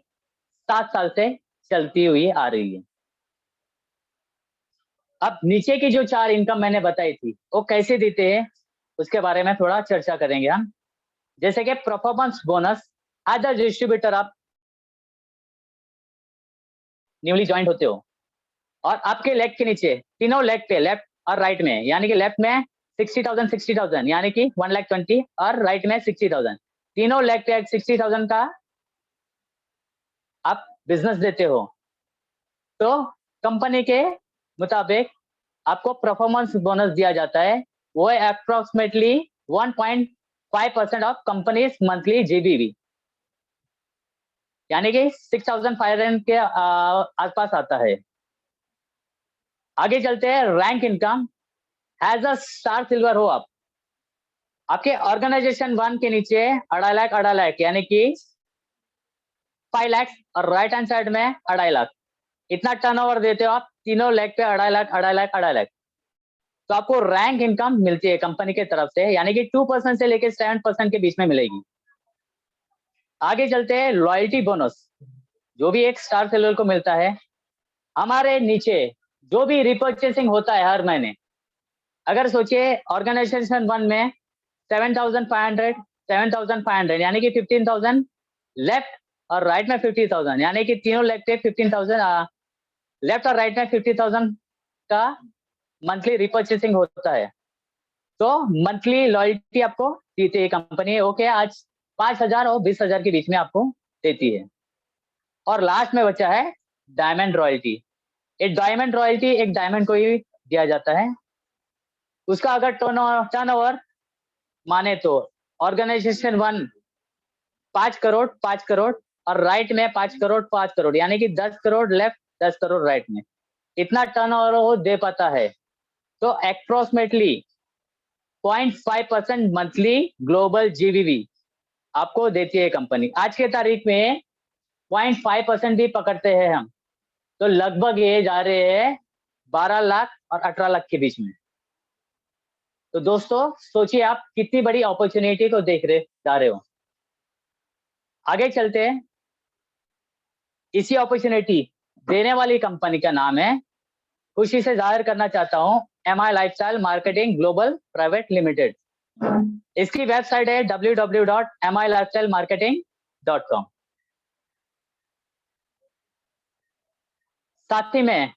7 साल से चलती हुई आ रही है। अब नीचे की जो 4 इनकम मैंने बताई थी वो कैसे देते हैं उसके बारे में थोड़ा चर्चा करेंगे हम। जैसे कि performance bonus, as a distributor आप न्यूली ज्वाइंट होते हो और आपके लेग के नीचे तीनों लेग पे लेफ्ट और राइट में, यानी कि लेफ्ट में 60,000 यानी कि 1,20,000 और राइट में 60,000, तीनों लेग पे 60,000 का आप बिजनेस देते हो तो कंपनी के मुताबिक आपको परफॉर्मेंस बोनस दिया जाता है। वो है अप्रोक्सीमेटली 1.5% ऑफ कंपनीज मंथली जीबीवी, यानी कि 6,500 के आसपास आता है। आगे चलते हैं rank income. As a star silver हो आप, आपके ऑर्गेनाइजेशन 1 के नीचे 2.5 लाख यानी कि 5 लाख और राइट हैंड साइड में 2.5 लाख, इतना टर्नओवर देते हो आप तीनों लेग पे 2.5 लाख 2.5 लाख 2.5 लाख, तो आपको रैंक इनकम मिलती है कंपनी की तरफ से, यानी कि 2% से लेकर 7% के बीच में मिलेगी। आगे चलते हैं लॉयल्टी बोनस, जो भी एक स्टार सेलर को मिलता है। हमारे नीचे जो भी रिपर्चेसिंग होता है हर महीने, अगर सोचिए ऑर्गेनाइजेशन 1 में 7,500 यानी कि 15,000 लेफ्ट और राइट में 50,000, यानी कि तीनों लेग पे 15,000 लेफ्ट और राइट में 50,000 का मंथली रिपर्चेसिंग होता है, तो मंथली लॉयल्टी आपको देती है कंपनी। ओके, आज 5,000 और 20,000 के बीच में आपको देती है। और लास्ट में बचा है डायमंड रॉयल्टी। एक डायमंड रॉयल्टी एक डायमंड को ही दिया जाता है, उसका अगर टर्नओवर माने तो ऑर्गेनाइजेशन 1 5 करोड़ 5 करोड़ और राइट में 5 करोड़ 5 करोड़, यानी कि 10 करोड़ लेफ्ट 10 करोड़ राइट में, इतना टर्नओवर वो दे पाता है तो अप्रोक्सीमेटली 0.5% मंथली ग्लोबल जीबीवी आपको देती है कंपनी। आज के तारीख में 0.5% भी पकड़ते हैं हम तो लगभग ये जा रहे हैं 12 लाख और 18 लाख के बीच में। तो दोस्तों सोचिए आप कितनी बड़ी अपॉर्चुनिटी को देख रहे जा रहे हो। आगे चलते हैं, इसी अपॉर्चुनिटी देने वाली कंपनी का नाम है, खुशी से जाहिर करना चाहता हूं, MI lifestyle marketing global private limited. इसकी वेबसाइट है www.milifestylemarketing.com। साथ ही में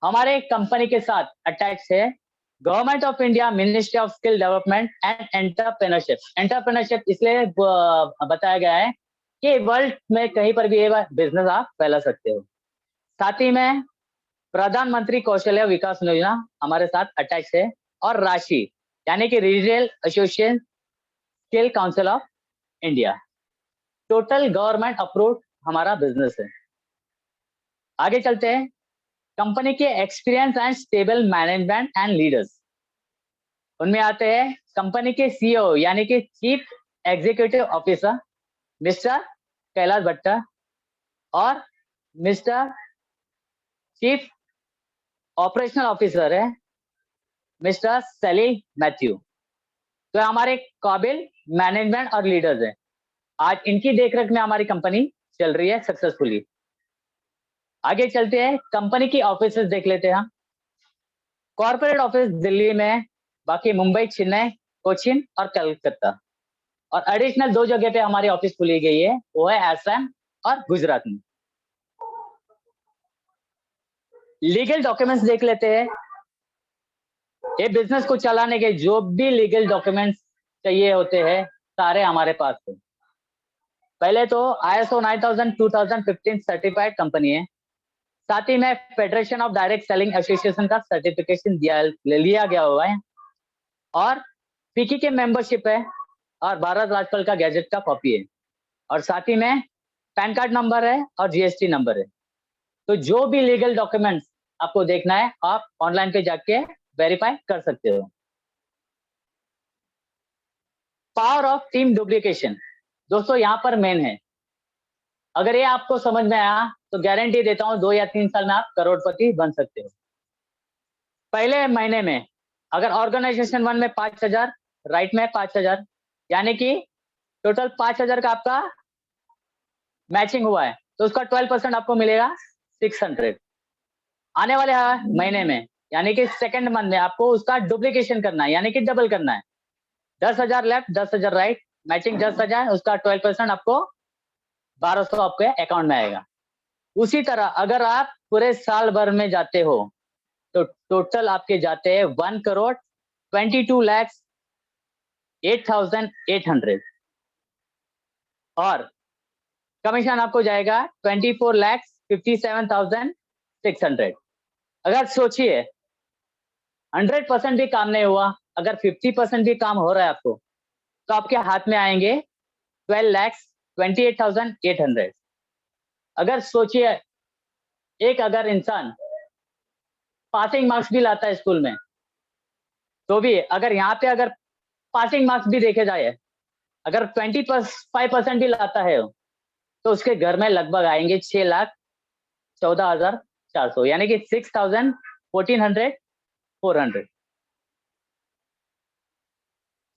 हमारे कंपनी के साथ अटैच है government of India ministry of skill development and entrepreneurship. Entrepreneurship इसलिए बताया गया है कि वर्ल्ड में कहीं पर भी ये बिजनेस आप फैला सकते हो। साथ ही में प्रधानमंत्री कौशल्य विकास योजना हमारे साथ अटैच है और राशि यानी कि regional association skill council of India, total government approved हमारा बिजनेस है। आगे चलते हैं, कंपनी के experience and stable management and leaders, उनमें आते हैं कंपनी के CEO यानी कि chief executive officer mister Kailash भट्टा और मिस्टर चीफ ऑपरेशनल ऑफिसर है मिस्टर सैली मैथ्यू। तो हमारे काबिल मैनेजमेंट और लीडर्स हैं, आज इनकी देखरेख में हमारी कंपनी चल रही है सक्सेसफुली। आगे चलते हैं, कंपनी की ऑफिसेस देख लेते हैं हम। कॉर्पोरेट ऑफिस दिल्ली में, बाकी मुंबई, चेन्नई, कोचिन और कलकत्ता, और एडिशनल 2 जगह पे हमारी ऑफिस खुली गई है, वो है असम और गुजरात में। लीगल डॉक्यूमेंट्स देख लेते हैं। ये बिजनेस को चलाने के जो भी लीगल डॉक्यूमेंट्स चाहिए होते हैं सारे हमारे पास है। पहले तो ISO 9000 2015 सर्टिफाइड कंपनी है, साथ ही में federation of direct selling association का सर्टिफिकेशन लिया गया हुआ है और FICCI के मेंबरशिप है और भारत राजपाल का गैजेट का कॉपी है और साथ ही में पैन कार्ड नंबर है और GST नंबर है। तो जो भी लीगल डॉक्यूमेंट्स आपको देखना है आप ऑनलाइन पे जाके वेरीफाई कर सकते हो। पावर ऑफ टीम डुप्लीकेशन, दोस्तों यहाँ पर मेन है, अगर ये आपको समझ में आया तो गारंटी देता हूँ 2 या 3 साल में आप करोड़पति बन सकते हो। पहले महीने में अगर ऑर्गेनाइजेशन 1 में 5,000, राइट में 5,000, यानी कि टोटल 5,000 का आपका मैचिंग हुआ है, तो उसका 12% आपको मिलेगा 600। आने वाले महीने में यानी कि सेकंड मंथ में आपको उसका डुप्लीकेशन करना है, यानी कि डबल करना है। 10,000 लेफ्ट, 10,000 राइट, मैचिंग 10,000, उसका 12% आपको 1,200 आपके अकाउंट में आएगा। उसी तरह अगर आप पूरे साल भर में जाते हो तो टोटल आपके जाते हैं 1,22,08,800 और कमीशन आपको जाएगा 24,57,600। अगर सोचिए 100% भी काम नहीं हुआ, अगर 50% भी काम हो रहा है आपको, तो आपके हाथ में आएंगे 12,28,800। अगर सोचिए एक अगर इंसान पासिंग मार्क्स भी लाता है स्कूल में, तो भी अगर यहाँ पे अगर पासिंग मार्क्स भी देखे जाए, अगर 25% भी लाता है तो उसके घर में लगभग आएंगे 6,14,400, यानी कि 6,000, 1,400, 400।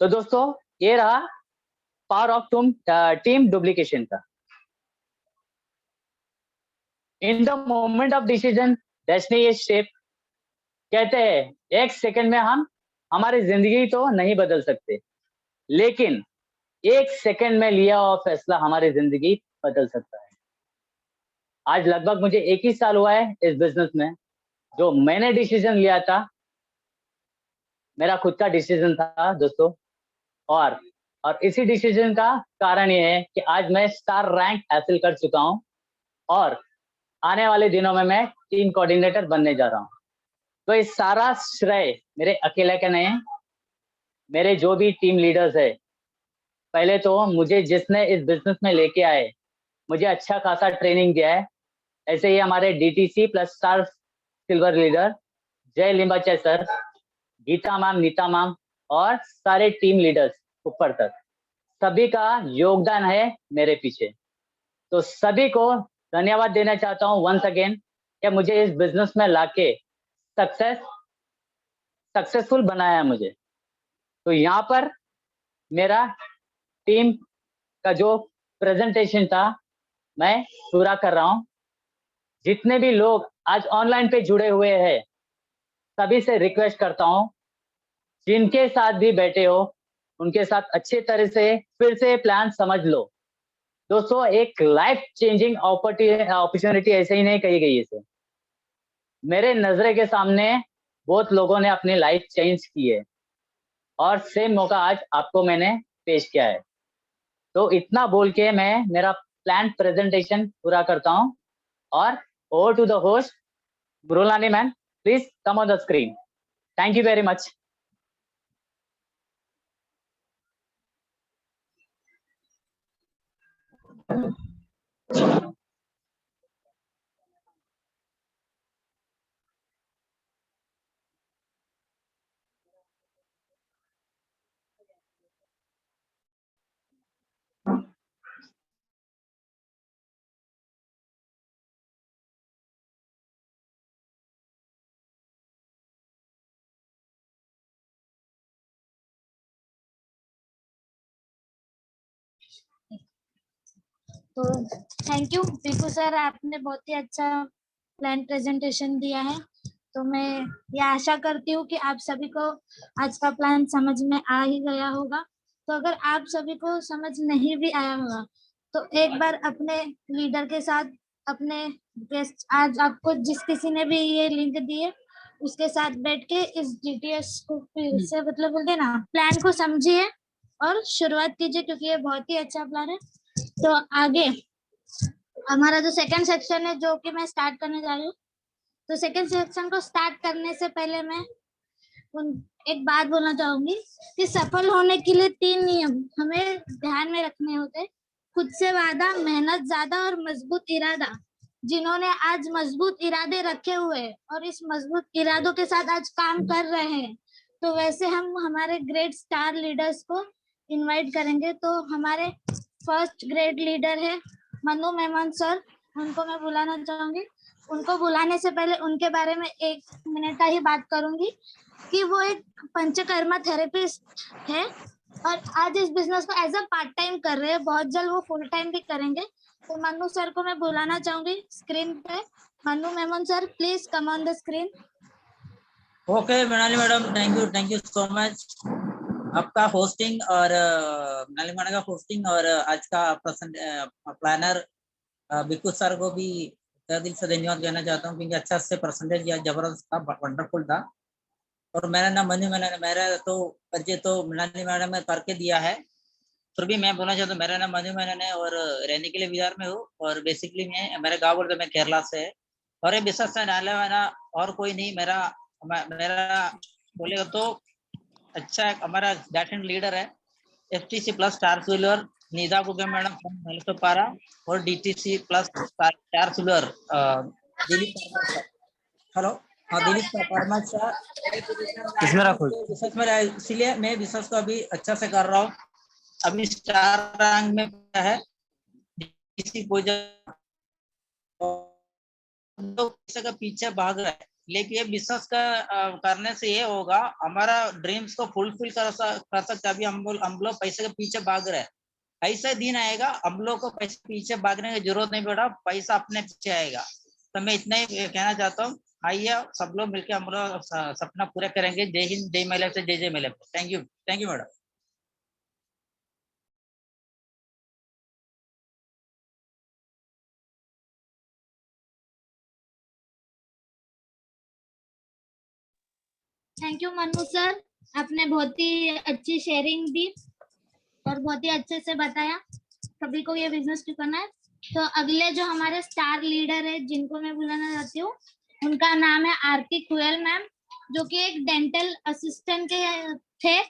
तो दोस्तों ये रहा पावर ऑफ टीम डुप्लीकेशन का। In the moment of decision destiny is shape. कहते हैं 1 सेकंड में हम हमारी जिंदगी तो नहीं बदल सकते, लेकिन 1 सेकंड में लिया हुआ फैसला हमारी जिंदगी बदल सकता है। आज लगभग मुझे 1 ही साल हुआ है इस बिजनेस में। जो मैंने डिसीजन लिया था, मेरा खुद का डिसीजन था दोस्तों, और इसी डिसीजन का कारण ये है कि आज मैं स्टार रैंक हासिल कर चुका हूं और आने वाले दिनों में मैं टीम कोऑर्डिनेटर बनने जा रहा हूं। तो ये सारा श्रेय मेरे अकेले का नहीं है, मेरे जो भी टीम लीडर्स है। पहले तो मुझे जिसने इस बिजनेस में लेके आए, मुझे अच्छा खासा ट्रेनिंग दिया है। ऐसे ही हमारे DTC plus star silver leader Jai Limbache sir, Geeta ma'am, Neeta ma'am और सारे टीम लीडर्स ऊपर तक, सभी का योगदान है मेरे पीछे। तो सभी को धन्यवाद देना चाहता हूँ वंस अगेन कि मुझे इस बिजनेस में लाके सक्सेसफुल बनाया मुझे। तो यहाँ पर मेरा टीम का जो प्रेजेंटेशन था मैं पूरा कर रहा हूँ। जितने भी लोग आज ऑनलाइन पे जुड़े हुए हैं, सभी से रिक्वेस्ट करता हूँ, जिनके साथ भी बैठे हो उनके साथ अच्छे तरह से फिर से प्लान समझ लो। दोस्तों एक लाइफ चेंजिंग अपॉर्चुनिटी ऐसे ही नहीं कही गई इसे। मेरे नजरे के सामने बहुत लोगों ने अपनी लाइफ चेंज की है और सेम मौका आज आपको मैंने पेश किया है। तो इतना बोल के मैं मेरा प्लान प्रेजेंटेशन पूरा करता हूं और over to the host Mrinalini ma'am, please come on the screen. Thank you very much. तो थैंक यू पीकू सर, आपने बहुत ही अच्छा प्लान प्रेजेंटेशन दिया है। तो मैं ये आशा करती हूँ कि आप सभी को आज का प्लान समझ में आ ही गया होगा। तो अगर आप सभी को समझ नहीं भी आया होगा तो एक बार अपने लीडर के साथ, अपने गेस्ट, आज आपको जिस किसी ने भी ये लिंक दिए उसके साथ बैठ के इस GTS को फिर से मतलब बोलते ना प्लान को समझिए और शुरुआत कीजिए, क्योंकि ये बहुत ही अच्छा प्लान है। तो आगे हमारा जो सेकंड सेक्शन है जो कि मैं स्टार्ट करने जा रही हूँ। तो सेकंड सेक्शन को स्टार्ट करने से पहले मैं एक बात बोलना चाहूंगी कि सफल होने के लिए 3 नियम हमें ध्यान में रखने होते हैं। खुद से वादा, मेहनत ज्यादा और मजबूत इरादा। जिन्होंने आज मजबूत इरादे रखे हुए हैं और इस मजबूत इरादों के साथ आज काम कर रहे हैं, तो वैसे हम हमारे ग्रेट स्टार लीडर्स को इनवाइट करेंगे। तो हमारे फर्स्ट ग्रेड लीडर है मनु मेमन सर, उनको मैं बुलाना चाहूंगी। उनको बुलाने से पहले उनके बारे में 1 मिनट का ही बात करूंगी कि वो एक पंचकर्मा थेरेपिस्ट है और आज इस बिजनेस को एज अ पार्ट टाइम कर रहे हैं, बहुत जल्द वो फुल टाइम भी करेंगे। तो मनु सर को मैं बुलाना चाहूंगी स्क्रीन पे। Manu Memon sir, please come on the screen. Okay Mrinali madam, thank you so much. आपका होस्टिंग और मृणाली मैडम का होस्टिंग और आज का प्लानर बिक्कू सर को भी दिल से धन्यवाद कहना चाहता हूँ, क्योंकि अच्छा से प्रेजेंटेशन किया, जबरदस्त था, वंडरफुल था। और मेरा नाम मनु, मेरा तो परिचय तो मृणाली मैडम ने करके दिया है, फिर भी मैं बोलना चाहता हूँ मेरा नाम मनु मेनन है और रहने के लिए बिहार में हूँ और बेसिकली मेरे गाँव बोलते मैं केरला से है। और ये बिजनेस डाला मैंने और कोई नहीं, मेरा बोलेगा तो अच्छा हमारा डायरेक्ट लीडर है FTC plus star silver नीदा Guge madam from पारा और DTC plus star silver Dilip. Hello, हाँ दिलीप परमार सर इसमें रखो। बिजनेस में, इसलिए मैं बिजनेस को अभी अच्छा से कर रहा हूँ। अभी स्टार रैंक में है किसी को का पीछे भाग रहा है, लेकिन ये बिजनेस का करने से ये होगा हमारा ड्रीम्स को फुलफिल कर सकते। अभी हम लोग पैसे के पीछे भाग रहे हैं, ऐसा दिन आएगा हम लोग को पैसे पीछे भागने की जरूरत नहीं पड़ा, पैसा अपने पीछे आएगा। तो मैं इतना ही कहना चाहता हूँ, आइए सब लोग मिलकर हम लोग सपना पूरा करेंगे। जय हिंद, जय महिला से जय महिला। Thank you madam. Thank you Manu sir, आपने बहुत ही अच्छी शेयरिंग दी और बहुत ही अच्छे से बताया सभी को ये बिजनेस क्यों करना है। तो अगले जो हमारे स्टार लीडर है जिनको मैं बुलाना चाहती हूँ, उनका नाम है आरती कुयल मैम, जो कि एक डेंटल असिस्टेंट के थे।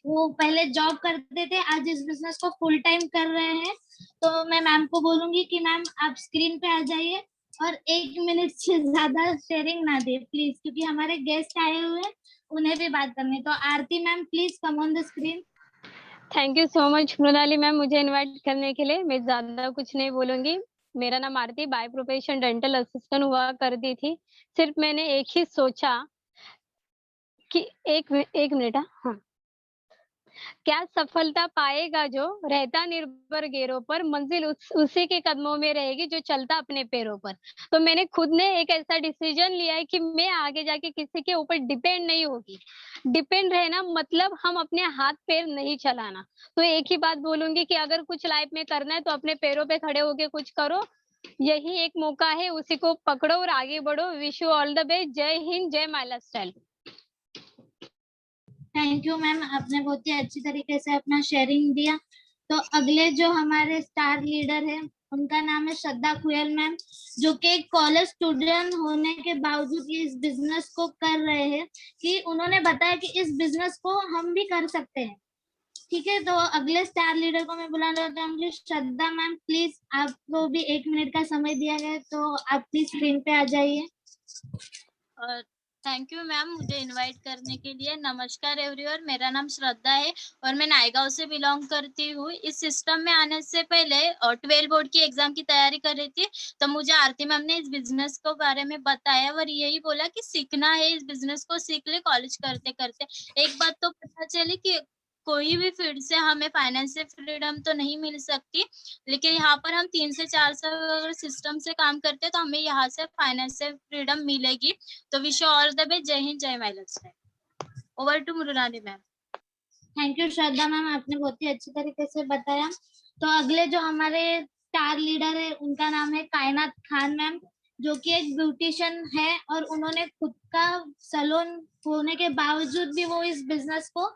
वो पहले जॉब करते थे, आज इस बिजनेस को फुल टाइम कर रहे हैं। तो मैं मैम को बोलूंगी कि मैम आप स्क्रीन पे आ जाइए और 1 मिनट से ज्यादा शेयरिंग ना दे प्लीज, क्योंकि हमारे गेस्ट आए हुए हैं, उन्हें भी बात करनी है। तो Aarti ma'am please come on the screen. Thank you so much Mrinali ma'am, मुझे इनवाइट करने के लिए। मैं ज्यादा कुछ नहीं बोलूंगी। मेरा नाम आरती, बाय प्रोफेशन डेंटल असिस्टेंट हुआ करती थी। सिर्फ मैंने एक ही सोचा कि एक मिनट, हाँ, क्या सफलता पाएगा जो रहता निर्भर गैरों पर, मंजिल उसी के कदमों में रहेगी जो चलता अपने पैरों पर। तो मैंने खुद ने एक ऐसा डिसीजन लिया है कि मैं आगे जाके किसी के ऊपर डिपेंड नहीं होगी। डिपेंड रहना मतलब हम अपने हाथ पैर नहीं चलाना। तो एक ही बात बोलूंगी कि अगर कुछ लाइफ में करना है तो अपने पैरों पे खड़े होके कुछ करो, यही एक मौका है, उसी को पकड़ो और आगे बढ़ो। Wish you all the best. जय हिंद, जय my lifestyle. Thank you ma'am, आपने बहुत ही अच्छी तरीके से अपना शेयरिंग दिया। तो अगले जो हमारे स्टार लीडर है उनका नाम है श्रद्धा कुयल मैम, जो कि एक कॉलेज स्टूडेंट होने के बावजूद इस बिजनेस को कर रहे हैं, कि उन्होंने बताया कि इस बिजनेस को हम भी कर सकते हैं। ठीक है, तो अगले स्टार लीडर को मैं बुलाना चाहूंगी श्रद्धा मैम, प्लीज आपको भी 1 मिनट का समय दिया गया है, तो आप प्लीज स्क्रीन पे आ जाइए। थैंक यू मैम मुझे इनवाइट करने के लिए। नमस्कार एवरीवन, मेरा नाम श्रद्धा है और मैं नायगांव से बिलोंग करती हूँ। इस सिस्टम में आने से पहले 12 बोर्ड की एग्जाम की तैयारी कर रही थी, तो मुझे आरती मैम ने इस बिजनेस को बारे में बताया और यही बोला कि सीखना है, इस बिजनेस को सीख ले कॉलेज करते करते। एक बात तो पता चली कि कोई भी फील्ड से हमें फाइनेंशियल फ्रीडम तो नहीं मिल सकती, लेकिन यहाँ पर हम 3 से 4 साल अगर सिस्टम से काम करते हैं तो हमें यहाँ से फाइनेंशियल फ्रीडम मिलेगी। तो wish you all the best. जय हिंद, जय my lifestyle. Over to Mrinali ma'am. Thank you Shraddha ma'am, आपने बहुत ही अच्छी तरीके से बताया। तो अगले जो हमारे स्टार लीडर है उनका नाम है कायनात खान मैम, जो कि एक ब्यूटिशियन है और उन्होंने खुद का सैलून होने के बावजूद भी वो इस बिजनेस को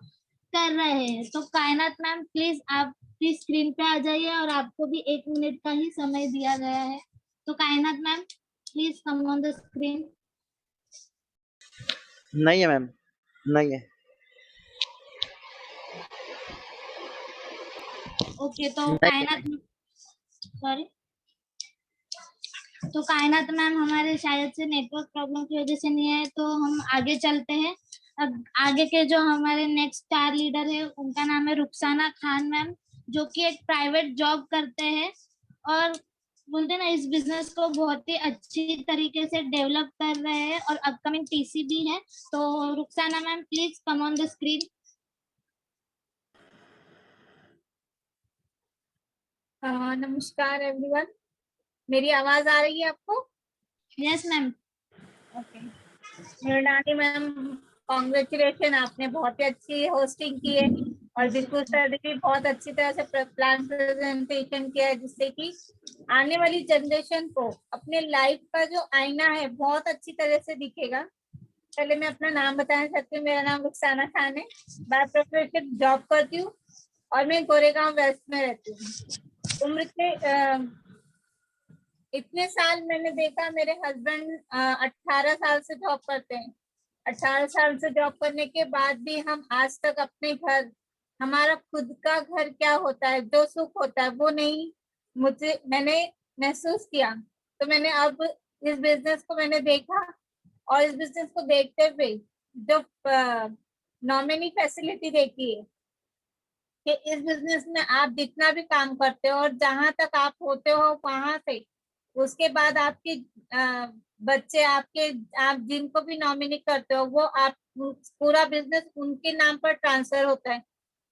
कर रहे हैं। तो कायनात मैम प्लीज आप प्लीज स्क्रीन पे आ जाइए और आपको भी 1 मिनट का ही समय दिया गया है। तो कायनात ma'am please come on the screen. नहीं है मैम, नहीं है। ओके, तो कायनात, सॉरी, तो कायनात मैम हमारे शायद से नेटवर्क प्रॉब्लम की वजह से नहीं है, तो हम आगे चलते हैं। अब आगे के जो हमारे नेक्स्ट स्टार लीडर है उनका नाम है रुखसाना खान मैम, जो कि एक प्राइवेट जॉब करते हैं और बोलते ना इस बिजनेस को बहुत ही अच्छी तरीके से डेवलप कर रहे हैं और अपकमिंग टीसी भी है। तो Rukhsana ma'am please come on the screen. नमस्कार एवरीवन, मेरी आवाज आ रही है आपको? Yes ma'am. Okay, Mrinali ma'am congratulation, आपने बहुत ही अच्छी होस्टिंग की है और बिल्कुल सर ने भी बहुत अच्छी तरह से प्लान प्रेजेंटेशन किया है, जिससे कि आने वाली जनरेशन को अपने लाइफ का जो आईना है बहुत अच्छी तरह से दिखेगा। पहले मैं अपना नाम बताना चाहती हूँ। मेरा नाम रुखसाना खान है, बाय प्रोफेशन जॉब करती हूँ और मैं गोरेगांव वेस्ट में रहती हूँ। उम्र के इतने साल मैंने देखा, मेरे हस्बैंड 18 साल से जॉब करते हैं। 18 साल से जॉब करने के बाद भी हम आज तक अपने घर, हमारा खुद का घर क्या होता है, जो सुख होता है वो नहीं मैंने महसूस किया। तो मैंने अब इस बिजनेस को मैंने देखा और इस बिजनेस को देखते हुए जो नॉमिनी फैसिलिटी देखी है कि इस बिजनेस में आप जितना भी काम करते हो और जहां तक आप होते हो वहां से, उसके बाद आपके बच्चे, आप जिनको भी नॉमिनी करते हो वो आप पूरा बिजनेस उनके नाम पर ट्रांसफर होता है।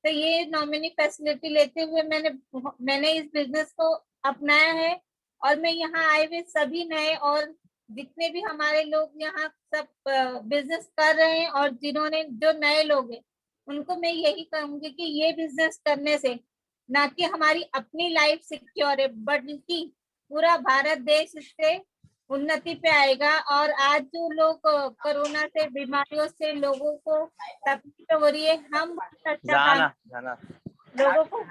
तो ये नॉमिनी फैसिलिटी लेते हुए मैंने इस बिजनेस को अपनाया है और मैं यहाँ आए हुए सभी नए और जितने भी हमारे लोग यहाँ सब बिजनेस कर रहे हैं और जिन्होंने जो नए लोग हैं उनको मैं यही कहूंगी कि ये बिजनेस करने से ना कि हमारी अपनी लाइफ सिक्योर है, बल्कि पूरा भारत देश इससे उन्नति पे आएगा। और आज जो लोग कोरोना से, बीमारियों से लोगों को तकलीफ हो रही है, हम लोगों को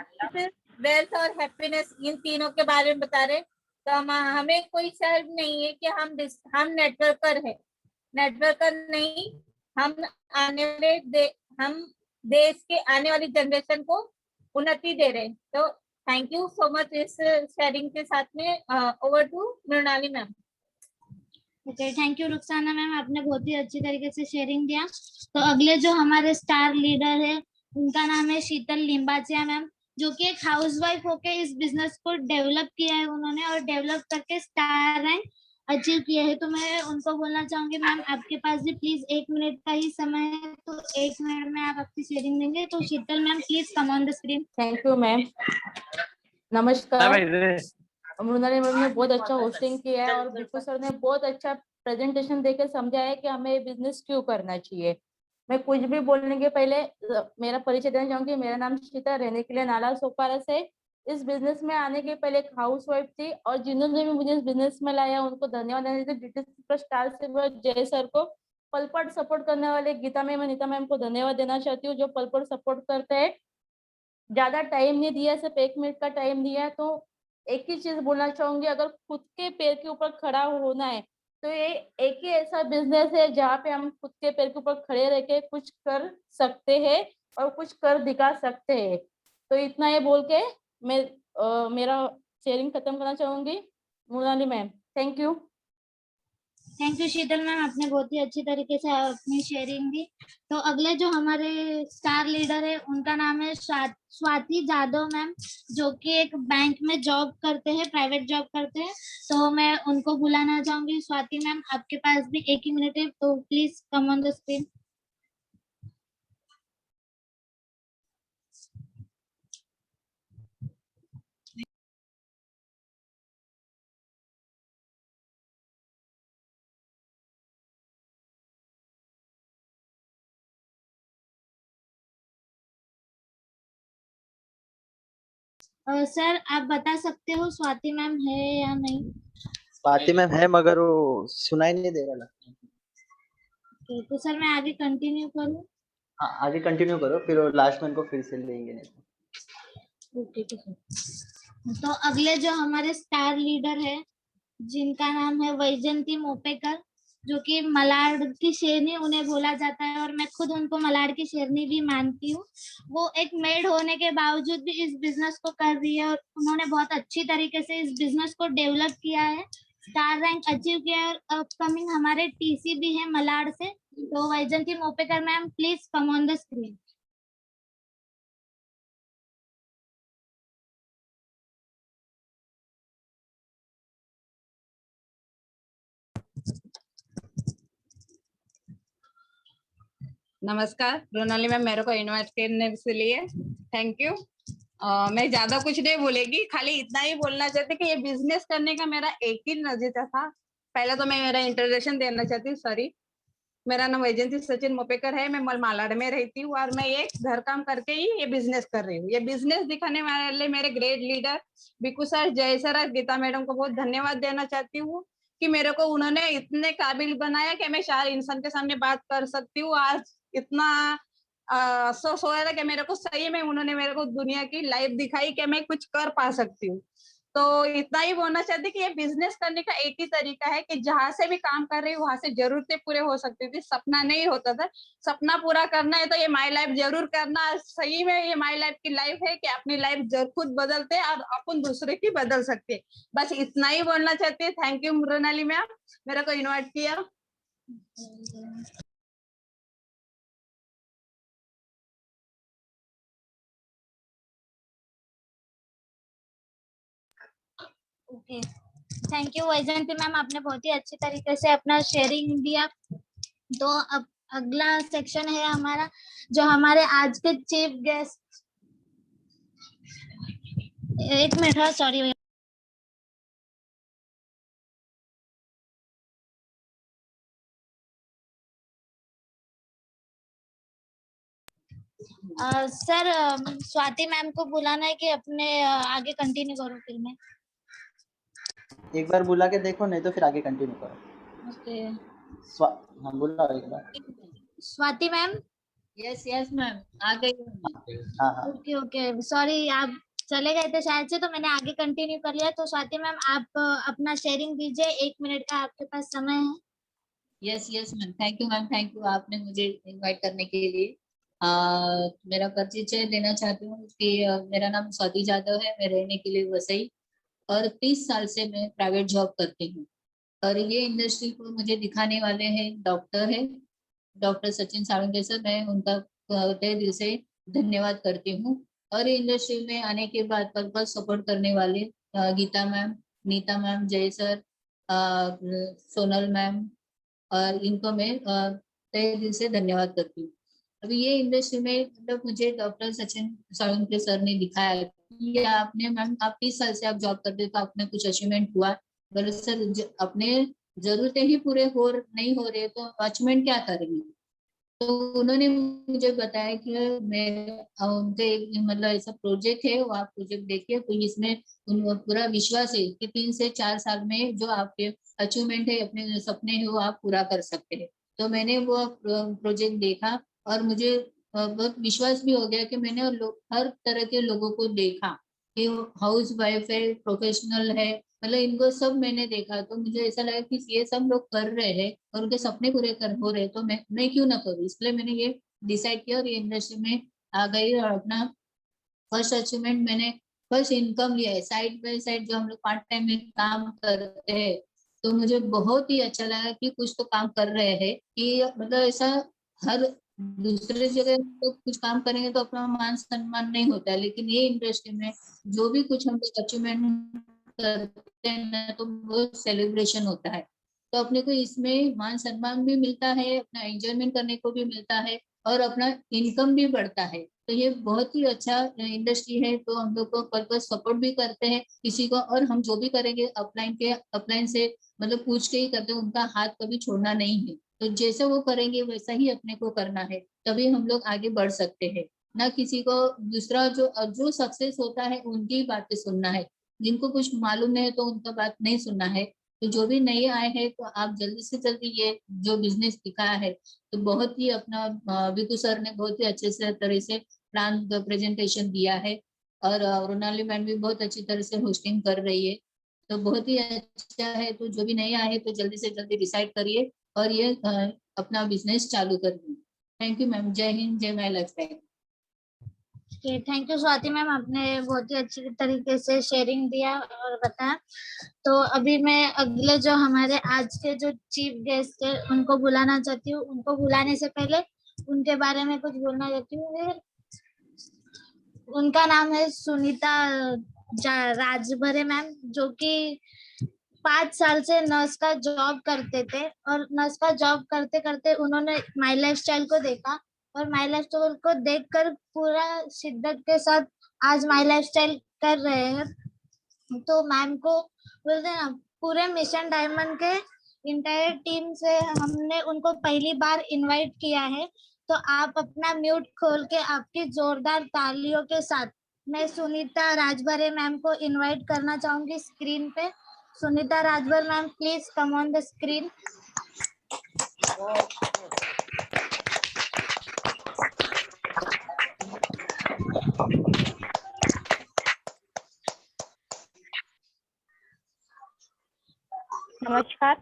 वेल्थ और हैप्पीनेस इन तीनों के बारे में बता रहे। तो हमें कोई शर्म नहीं है कि हम नेटवर्कर है, नेटवर्कर नहीं, हम हम देश के आने वाली जनरेशन को उन्नति दे रहे हैं। तो थैंक यू सो मच इस शेयरिंग के साथ में। Over to Mrinali ma'am. Okay, thank you Rukhsana ma'am, आपने बहुत ही अच्छी तरीके से शेयरिंग दिया। तो अगले जो हमारे स्टार लीडर है उनका नाम है शीतल लिम्बाचिया मैम, जो कि एक हाउसवाइफ होके इस बिजनेस को डेवलप किया है उन्होंने और डेवलप करके स्टार रैंक अचीव किया है। तो मैं उनको बोलना चाहूंगी मैम आपके पास भी प्लीज 1 मिनट का ही समय है, तो 1 मिनट में आप अपनी शेयरिंग देंगे। तो Sheetal ma'am please come on the screen. Thank you ma'am. नमस्कार। मृणाली मैम ने बहुत अच्छा होस्टिंग किया है और बिल्कुल सर ने बहुत अच्छा प्रेजेंटेशन देकर समझाया है कि हमें बिजनेस क्यों करना चाहिए। मैं कुछ भी बोलने के पहले मेरा परिचय देना चाहूंगी। मेरा नाम शीतल, रहने के लिए नाला सोपारस है। इस बिजनेस में आने के पहले एक हाउसवाइफ थी और जिन्होंने भी मुझे इस बिजनेस में लाया उनको धन्यवाद देना चाहिए। ब्रिटिश स्टार से जय सर को, पलपट सपोर्ट करने वाले गीता मैम, नीता मैम को धन्यवाद देना चाहती हूँ जो पलपट सपोर्ट करते हैं। ज्यादा टाइम नहीं दिया, सिर्फ 1 मिनट का टाइम दिया है। तो एक ही चीज बोलना चाहूंगी, अगर खुद के पैर के ऊपर खड़ा होना है तो ये एक ही ऐसा बिजनेस है जहाँ पे हम खुद के पैर के ऊपर खड़े रह के कुछ कर सकते हैं और कुछ कर दिखा सकते हैं। तो इतना ये बोल के मैं मेरा शेयरिंग खत्म करना चाहूंगी। Mrinali ma'am, thank you. Thank you Sheetal ma'am, आपने बहुत ही अच्छी तरीके से अपनी शेयरिंग दी। तो अगले जो हमारे स्टार लीडर है उनका नाम है स्वाति जादव मैम, जो कि एक बैंक में जॉब करते हैं, प्राइवेट जॉब करते हैं। तो मैं उनको बुलाना चाहूंगी। स्वाति मैम आपके पास भी 1 ही मिनट है, तो please come on the screen. Sir आप बता सकते हो स्वाति मैम है या नहीं? स्वाति मैम है मगर वो सुनाई नहीं दे रहा। तो सर मैं आगे कंटिन्यू करूं? हाँ आगे कंटिन्यू करो, फिर लास्ट में इनको फिर से लेंगे। नहीं ओके ठीक है। तो अगले जो हमारे स्टार लीडर है जिनका नाम है वैजंती मोपेकर, जो कि मलाड की शेरनी उन्हें बोला जाता है और मैं खुद उनको मलाड की शेरनी भी मानती हूँ। वो एक मेड होने के बावजूद भी इस बिजनेस को कर रही है और उन्होंने बहुत अच्छी तरीके से इस बिजनेस को डेवलप किया है, स्टार रैंक अचीव किया है और अपकमिंग हमारे टीसी भी है मलाड से। तो Vaijanti Mopekar ma'am please come on the screen. नमस्कार रोनाली मैम, मेरे को इनवाइट करने के लिए थैंक यू। मैं ज्यादा कुछ नहीं बोलेगी, खाली इतना ही बोलना चाहती कि ये बिजनेस करने का मेरा एक ही नजरिया था। पहले तो मैं मेरा इंट्रोडक्शन देना चाहती हूँ। सॉरी, मेरा नाम वैजयंती सचिन मोपेकर है। मैं मालाड में रहती हूँ और मैं ये घर काम करके ही ये बिजनेस कर रही हूँ। ये बिजनेस दिखाने वाले मेरे ग्रेट लीडर बिकू सर, जय सर और गीता मैडम को बहुत धन्यवाद देना चाहती हूँ कि मेरे को उन्होंने इतने काबिल बनाया कि मैं 4 इंसान के सामने बात कर सकती हूँ। आज इतना अफसोस हो रहा था कि मेरे को सही में उन्होंने मेरे को दुनिया की लाइफ दिखाई कि मैं कुछ कर पा सकती हूँ। तो इतना ही बोलना चाहती कि ये बिजनेस करने का एक ही तरीका है कि जहां से भी काम कर रही हूँ वहां से जरूरतें पूरे हो सकती थी, सपना नहीं होता था। सपना पूरा करना है तो ये माई लाइफ जरूर करना। सही में ये माई लाइफ की लाइफ है कि अपनी लाइफ जरूर खुद बदलते हैं और अपन दूसरे की बदल सकते हैं। बस इतना ही बोलना चाहती है। थैंक यू मृणाली मैम, मेरे को इन्वाइट किया। Okay, thank you Vaijayanti ma'am, आपने बहुत ही अच्छी तरीके से अपना शेयरिंग दिया। तो अब अगला सेक्शन है हमारा, जो हमारे आज के चीफ गेस्ट। एक minute, sorry. Sir, Swati ma'am को बुलाना है कि अपने आगे कंटिन्यू करो फिर मैं। एक बार बुला के देखो, नहीं तो फिर आगे कंटिन्यू करो। ओके, हाँ बुलाओ एक बार। Swati ma'am. Yes yes ma'am, आ गई हूँ। हाँ हाँ ओके ओके, सॉरी आप चले गए थे शायद से, तो मैंने आगे कंटिन्यू कर लिया। तो स्वाति मैम, आप अपना शेयरिंग दीजिए, 1 मिनट का आपके पास समय है। Yes yes ma'am, thank you ma'am, thank you आपने मुझे इनवाइट करने के लिए। मेरा परिचय देना चाहती हूँ कि मेरा नाम स्वाति जादव है। मैं रहने के लिए वसई और 30 साल से मैं प्राइवेट जॉब करती हूँ। और ये इंडस्ट्री को मुझे दिखाने वाले हैं डॉक्टर है, डॉक्टर सचिन साळुंखे सर। मैं उनका तहे दिल से धन्यवाद करती हूँ। और ये इंडस्ट्री में आने के बाद पल सपोर्ट करने वाले गीता मैम, नीता मैम, जय सर, सोनल मैम, और इनको मैं तहे दिल से धन्यवाद करती हूँ। अभी ये इंडस्ट्री में मतलब मुझे डॉक्टर सचिन साळुंखे सर ने दिखाया कि आपने मैम, आप 30 साल से आप जॉब करते तो आपने कुछ अचीवमेंट हुआ, बोले सर अपने जरूरतें ही पूरे नहीं हो रहे तो अचीवमेंट क्या करेंगे। तो उन्होंने मुझे बताया कि मैं उनके मतलब ऐसा प्रोजेक्ट है, वो आप प्रोजेक्ट देखिए तो इसमें पूरा विश्वास है कि 3 से 4 साल में जो आपके अचीवमेंट है, अपने सपने है, वो आप पूरा कर सकते हैं। तो मैंने वो प्रोजेक्ट देखा और मुझे बहुत विश्वास भी हो गया कि मैंने हर तरह के लोगों को देखा कि हाउस वाइफ है, प्रोफेशनल है, मतलब इनको सब मैंने देखा। तो मुझे ऐसा लगा कि ये सब लोग कर रहे हैं और उनके सपने पूरे हो रहे हैं, तो मैं क्यों ना करूँ। इसलिए मैंने ये डिसाइड किया और ये इंडस्ट्री में आ गई और अपना फर्स्ट अचीवमेंट मैंने फर्स्ट इनकम लिया है। साइड बाय साइड जो हम लोग पार्ट टाइम में काम करते हैं, तो मुझे बहुत ही अच्छा लगा कि कुछ तो काम कर रहे हैं। कि मतलब ऐसा हर दूसरे जगह तो कुछ काम करेंगे तो अपना मान सम्मान नहीं होता है, लेकिन ये इंडस्ट्री में जो भी कुछ हम लोग अचीवमेंट करते हैं ना, तो वो सेलिब्रेशन होता है। तो अपने को इसमें मान सम्मान भी मिलता है, अपना एंजॉयमेंट करने को भी मिलता है और अपना इनकम भी बढ़ता है। तो ये बहुत ही अच्छा इंडस्ट्री है। तो हम लोग को पर्पज सपोर्ट भी करते हैं किसी को, और हम जो भी करेंगे अपलाइन से मतलब पूछ के ही करते हैं, उनका हाथ कभी छोड़ना नहीं है। तो जैसे वो करेंगे वैसा ही अपने को करना है, तभी हम लोग आगे बढ़ सकते हैं। ना किसी को दूसरा जो सक्सेस होता है उनकी बातें सुनना है, जिनको कुछ मालूम नहीं है तो उनका बात नहीं सुनना है। तो जो भी नए आए हैं तो आप जल्दी से जल्दी ये जो बिजनेस दिखाया है, तो बहुत ही अपना विकू सर ने बहुत ही अच्छे से तरह से प्लान प्रेजेंटेशन दिया है। और रोनाली मैम भी बहुत अच्छी तरह से होस्टिंग कर रही है, तो बहुत ही अच्छा है। तो जो भी नए आए हैं तो जल्दी से जल्दी डिसाइड करिए और ये अपना बिजनेस चालू करिए। थैंक यू मैम, जय हिंद, जय my lifestyle. Thank you Swati ma'am, आपने बहुत ही अच्छी तरीके से शेयरिंग दिया और बताया। तो अभी मैं अगले जो हमारे आज के जो चीफ गेस्ट है उनको बुलाना चाहती हूँ। उनको बुलाने से पहले उनके बारे में कुछ बोलना चाहती हूँ। उनका नाम है सुनीता राजभरे मैम, जो कि 5 साल से नर्स का जॉब करते थे और नर्स का जॉब करते करते उन्होंने माई लाइफस्टाइल को देखा और माई लाइफस्टाइल को देखकर पूरा शिद्दत के साथ आज माई लाइफस्टाइल कर रहे हैं। तो मैम को बोलते हैं ना, पूरे मिशन डायमंड के इंटायर टीम से हमने उनको पहली बार इनवाइट किया है। तो आप अपना म्यूट खोल के आपकी जोरदार तालियों के साथ मैं सुनीता राजभरे मैम को इनवाइट करना चाहूंगी स्क्रीन पे। Sunita Rajbhar ma'am, please come on the screen. नमस्कार।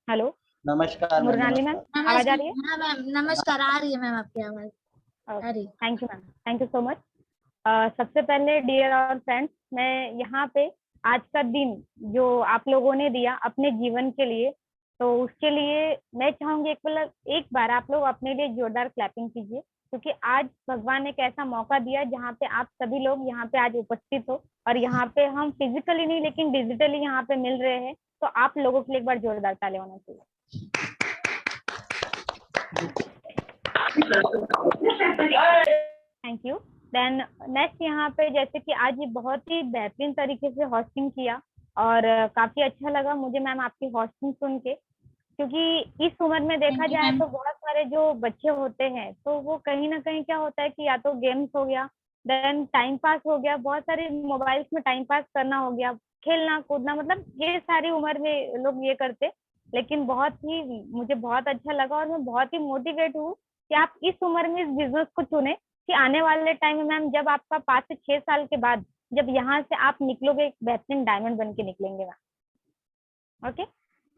हेलो, नमस्कार मुरनाली मैम, आवाज आ रही है? हाँ मैम, नमस्कार। आ रही है मैम आपकी आवाज, आ रही है। Thank you ma'am, thank you so much. सबसे पहले डियर और फ्रेंड्स, मैं यहाँ पे आज का दिन जो आप लोगों ने दिया अपने जीवन के लिए, तो उसके लिए मैं चाहूंगी एक बार आप लोग अपने लिए जोरदार क्लैपिंग कीजिए, क्योंकि आज भगवान ने एक ऐसा मौका दिया जहाँ पे आप सभी लोग यहाँ पे आज उपस्थित हो और यहाँ पे हम फिजिकली नहीं लेकिन डिजिटली यहाँ पे मिल रहे हैं। तो आप लोगों के लिए एक बार जोरदार ताली होना चाहिए। Thank you. देन नेक्स्ट यहाँ पे जैसे कि आज ये बहुत ही बेहतरीन तरीके से होस्टिंग किया और काफी अच्छा लगा मुझे मैम आपकी होस्टिंग सुन के, क्योंकि इस उम्र में देखा जाए तो बहुत सारे जो बच्चे होते हैं तो वो कहीं ना कहीं क्या होता है कि या तो गेम्स हो गया, देन टाइम पास हो गया, बहुत सारे मोबाइल्स में टाइम पास करना हो गया, खेलना कूदना, मतलब ये सारी उम्र में लोग ये करते। लेकिन मुझे बहुत अच्छा लगा और मैं बहुत ही मोटिवेट हूँ कि आप इस उम्र में इस बिजनेस को चुने, कि आने वाले टाइम में मैम जब आपका 5 से 6 साल के बाद जब यहाँ से आप निकलोगे एक बेहतरीन डायमंड बन के निकलेंगे मैम। ओके,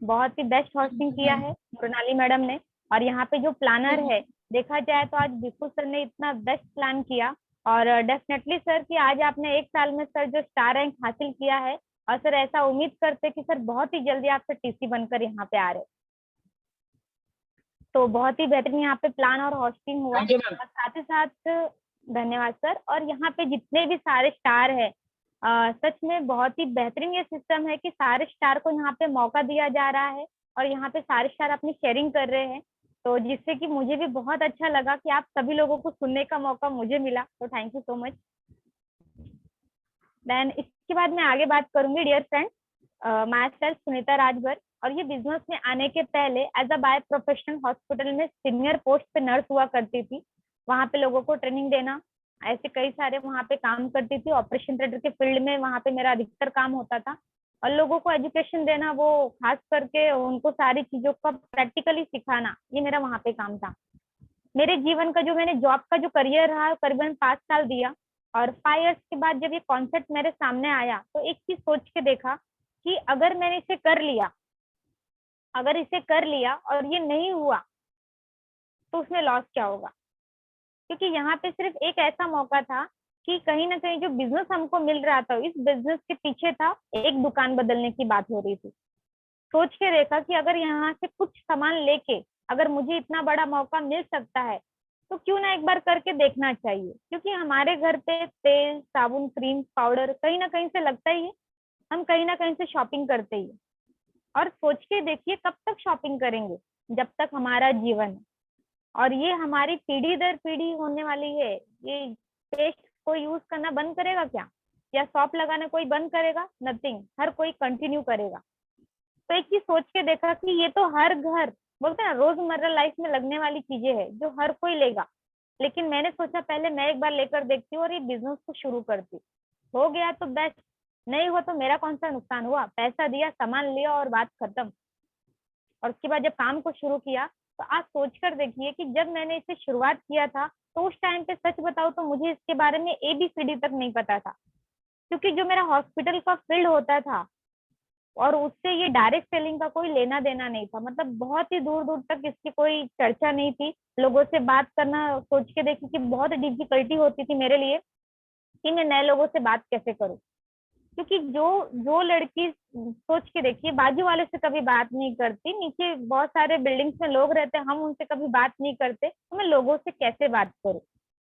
बहुत ही बेस्ट होस्टिंग किया है मुरनाली मैडम ने। और यहाँ पे जो प्लानर है देखा जाए तो आज बिल्कुल सर ने इतना बेस्ट प्लान किया और डेफिनेटली सर कि आज आपने 1 साल में सर जो स्टार रैंक हासिल किया है और सर ऐसा उम्मीद करते कि सर बहुत ही जल्दी आपसे टीसी बनकर यहाँ पे आ रहे, तो बहुत ही बेहतरीन यहाँ पे प्लान और होस्टिंग हुआ। और साथ ही साथ धन्यवाद सर। और यहाँ पे जितने भी सारे स्टार है सच में बहुत ही बेहतरीन ये सिस्टम है कि सारे स्टार को यहाँ पे मौका दिया जा रहा है और यहाँ पे सारे स्टार अपनी शेयरिंग कर रहे हैं, तो जिससे कि मुझे भी बहुत अच्छा लगा कि आप सभी लोगों को सुनने का मौका मुझे मिला, तो thank you so much. Then इसके बाद मैं आगे बात करूंगी dear friends, my self Sunita Rajbhar, और ये बिजनेस में आने के पहले as a by professional hospital में सीनियर पोस्ट पे नर्स हुआ करती थी, वहाँ पे लोगों को ट्रेनिंग देना, ऐसे कई सारे वहाँ पे काम करती थी। ऑपरेशन थिएटर के फील्ड में वहाँ पे मेरा अधिकतर काम होता था और लोगों को एजुकेशन देना, वो खास करके उनको सारी चीजों का प्रैक्टिकली सिखाना, ये मेरा वहाँ पे काम था। मेरे जीवन का जो मैंने जॉब का जो करियर रहा करीबन 5 साल दिया और 5 इयर्स के बाद जब ये कॉन्सेप्ट मेरे सामने आया तो एक चीज सोच के देखा कि अगर मैंने इसे कर लिया और ये नहीं हुआ तो उसमें लॉस क्या होगा, क्योंकि यहाँ पे सिर्फ एक ऐसा मौका था कि कहीं ना कहीं जो बिजनेस हमको मिल रहा था इस बिजनेस के पीछे था एक दुकान बदलने की बात हो रही थी। सोच के देखा कि अगर यहाँ से कुछ सामान लेके अगर मुझे इतना बड़ा मौका मिल सकता है तो क्यों ना एक बार करके देखना चाहिए, क्योंकि हमारे घर पे तेल साबुन क्रीम पाउडर कहीं ना कहीं से लगता ही है, हम कहीं ना कहीं से शॉपिंग करते ही, और सोच के देखिए कब तक शॉपिंग करेंगे, जब तक हमारा जीवन है, और ये हमारी पीढ़ी दर पीढ़ी होने वाली है। ये पेस्ट कोई यूज करना बंद करेगा क्या, या शॉप लगाना कोई बंद करेगा? नथिंग, हर कोई कंटिन्यू करेगा। तो एक चीज सोच के देखा कि ये तो हर घर बोलते हैं रोजमर्रा लाइफ में लगने वाली चीजें है जो हर कोई लेगा, लेकिन मैंने सोचा पहले मैं एक बार लेकर देखती हूँ और ये बिजनेस को शुरू करती, हो गया तो बेस्ट, नहीं हो तो मेरा कौन सा नुकसान हुआ, पैसा दिया सामान लिया और बात खत्म। और उसके बाद जब काम को शुरू किया तो आज सोच कर देखिए कि जब मैंने इसे शुरुआत किया था तो उस टाइम पे सच बताऊं तो मुझे इसके बारे में ABCD तक नहीं पता था, क्योंकि जो मेरा हॉस्पिटल का फील्ड होता था और उससे ये डायरेक्ट सेलिंग का कोई लेना देना नहीं था, मतलब बहुत ही दूर दूर तक इसकी कोई चर्चा नहीं थी। लोगों से बात करना सोच के देखी कि बहुत डिफिकल्टी होती थी मेरे लिए कि मैं नए लोगों से बात कैसे करूं, क्योंकि जो लड़की सोच के देखिए बाजू वाले से कभी बात नहीं करती, नीचे बहुत सारे बिल्डिंग्स में लोग रहते हैं, हम उनसे कभी बात नहीं करते, तो मैं लोगों से कैसे बात करूं।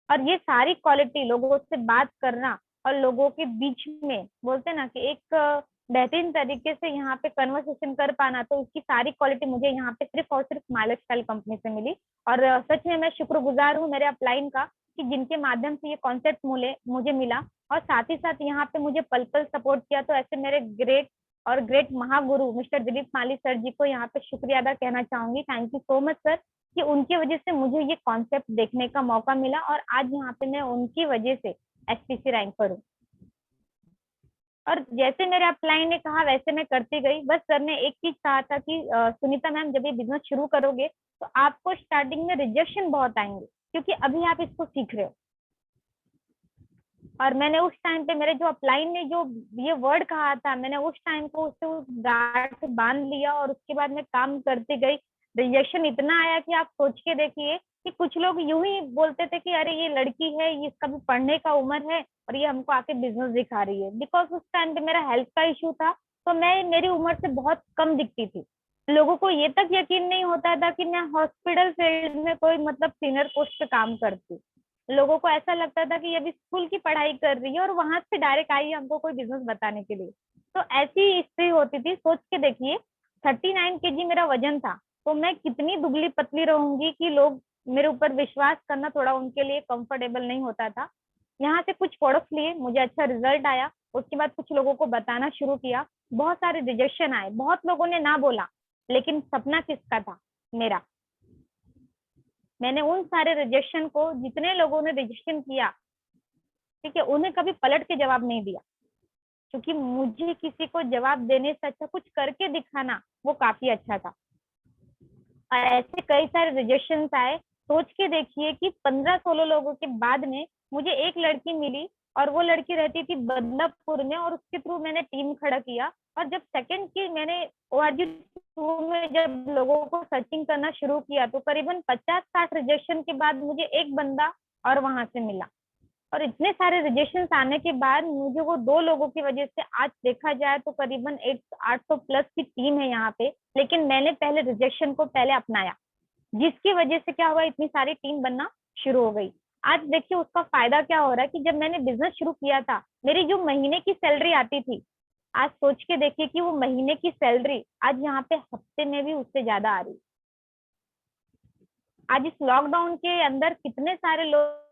और ये सारी क्वालिटी लोगों से बात करना और लोगों के बीच में बोलते ना कि एक बेहतरीन तरीके से यहाँ पे कन्वर्सेशन कर पाना, तो उसकी सारी क्वालिटी मुझे यहाँ पे सिर्फ और सिर्फ स्माइल लाइफस्टाइल कंपनी से मिली। और सच में मैं शुक्रगुजार हूँ मेरे अपलाइन का कि जिनके माध्यम से ये कॉन्सेप्ट मुझे मिला, और साथ ही साथ यहाँ पे मुझे पल पल सपोर्ट किया। तो ऐसे मेरे ग्रेट महागुरु मिस्टर दिलीप माली सर जी को यहाँ पे शुक्रिया अदा कहना चाहूंगी। Thank you so much sir, कि उनकी वजह से मुझे ये कॉन्सेप्ट देखने का मौका मिला, और आज यहाँ पे मैं उनकी वजह से एसपीसी रैंक पर हूँ। और जैसे मेरे अपलाइन ने कहा वैसे मैं करती गई। बस सर ने एक चीज कहा था कि सुनीता मैम, जब ये बिजनेस शुरू करोगे तो आपको स्टार्टिंग में रिजेक्शन बहुत आएंगे, क्योंकि अभी आप इसको सीख रहे हो। और मैंने उस टाइम पे मेरे जो अपलाइन ने जो ये वर्ड कहा था, मैंने उस टाइम को उससे उस गांठ से बांध लिया, और उसके बाद मैं काम करती गई। रिजेक्शन इतना आया कि आप सोच के देखिए कि कुछ लोग यूं ही बोलते थे कि अरे ये लड़की है, इसका भी पढ़ने का उम्र है और ये हमको आके बिजनेस दिखा रही है। बिकॉज उस टाइम पे मेरा हेल्थ का इशू था, तो मैं मेरी उम्र से बहुत कम दिखती थी। लोगों को ये तक यकीन नहीं होता था कि मैं हॉस्पिटल फील्ड में कोई मतलब सीनियर पोस्ट पे काम करती। लोगों को ऐसा लगता था कि ये भी स्कूल की पढ़ाई कर रही है और वहां से डायरेक्ट आई हमको कोई बिजनेस बताने के लिए। तो ऐसी स्थिति होती थी। सोच के देखिए 39 kg मेरा वजन था, तो मैं कितनी दुबली पतली रहूंगी कि लोग मेरे ऊपर विश्वास करना थोड़ा उनके लिए कंफर्टेबल नहीं होता था। यहाँ से कुछ प्रोडक्ट्स लिए, मुझे अच्छा रिजल्ट आया। उसके बाद कुछ लोगों को बताना शुरू किया, बहुत सारे रिजेक्शन आए, बहुत लोगों ने ना बोला, लेकिन सपना किसका था? मेरा। मैंने उन सारे रिजेक्शन को, जितने लोगों ने रिजेक्शन किया, ठीक है, उन्हें कभी पलट के जवाब नहीं दिया, क्योंकि मुझे किसी को जवाब देने से अच्छा कुछ करके दिखाना वो काफी अच्छा था। और ऐसे कई सारे रिजेक्शन आए। सोच के देखिए कि 15-16 लोगों के बाद में मुझे एक लड़की मिली, और वो लड़की रहती थी बदलापुर में, और उसके थ्रू मैंने टीम खड़ा किया। और जब सेकंड की मैंने ORG थ्रू में जब लोगों को सर्चिंग करना शुरू किया, तो करीबन 50-60 रिजेक्शन के बाद मुझे एक बंदा और वहां से मिला। और इतने सारे रिजेक्शन आने के बाद मुझे वो 2 लोगों की वजह से आज देखा जाए तो करीबन 800 प्लस की टीम है यहाँ पे। लेकिन मैंने पहले रिजेक्शन को पहले अपनाया, जिसकी वजह से क्या हुआ, इतनी सारी टीम बनना शुरू हो गई। आज देखिए उसका फायदा क्या हो रहा है कि जब मैंने बिजनेस शुरू किया था, मेरी जो महीने की सैलरी आती थी, आज सोच के देखिए कि वो महीने की सैलरी आज यहाँ पे हफ्ते में भी उससे ज्यादा आ रही। आज इस लॉकडाउन के अंदर कितने सारे लोग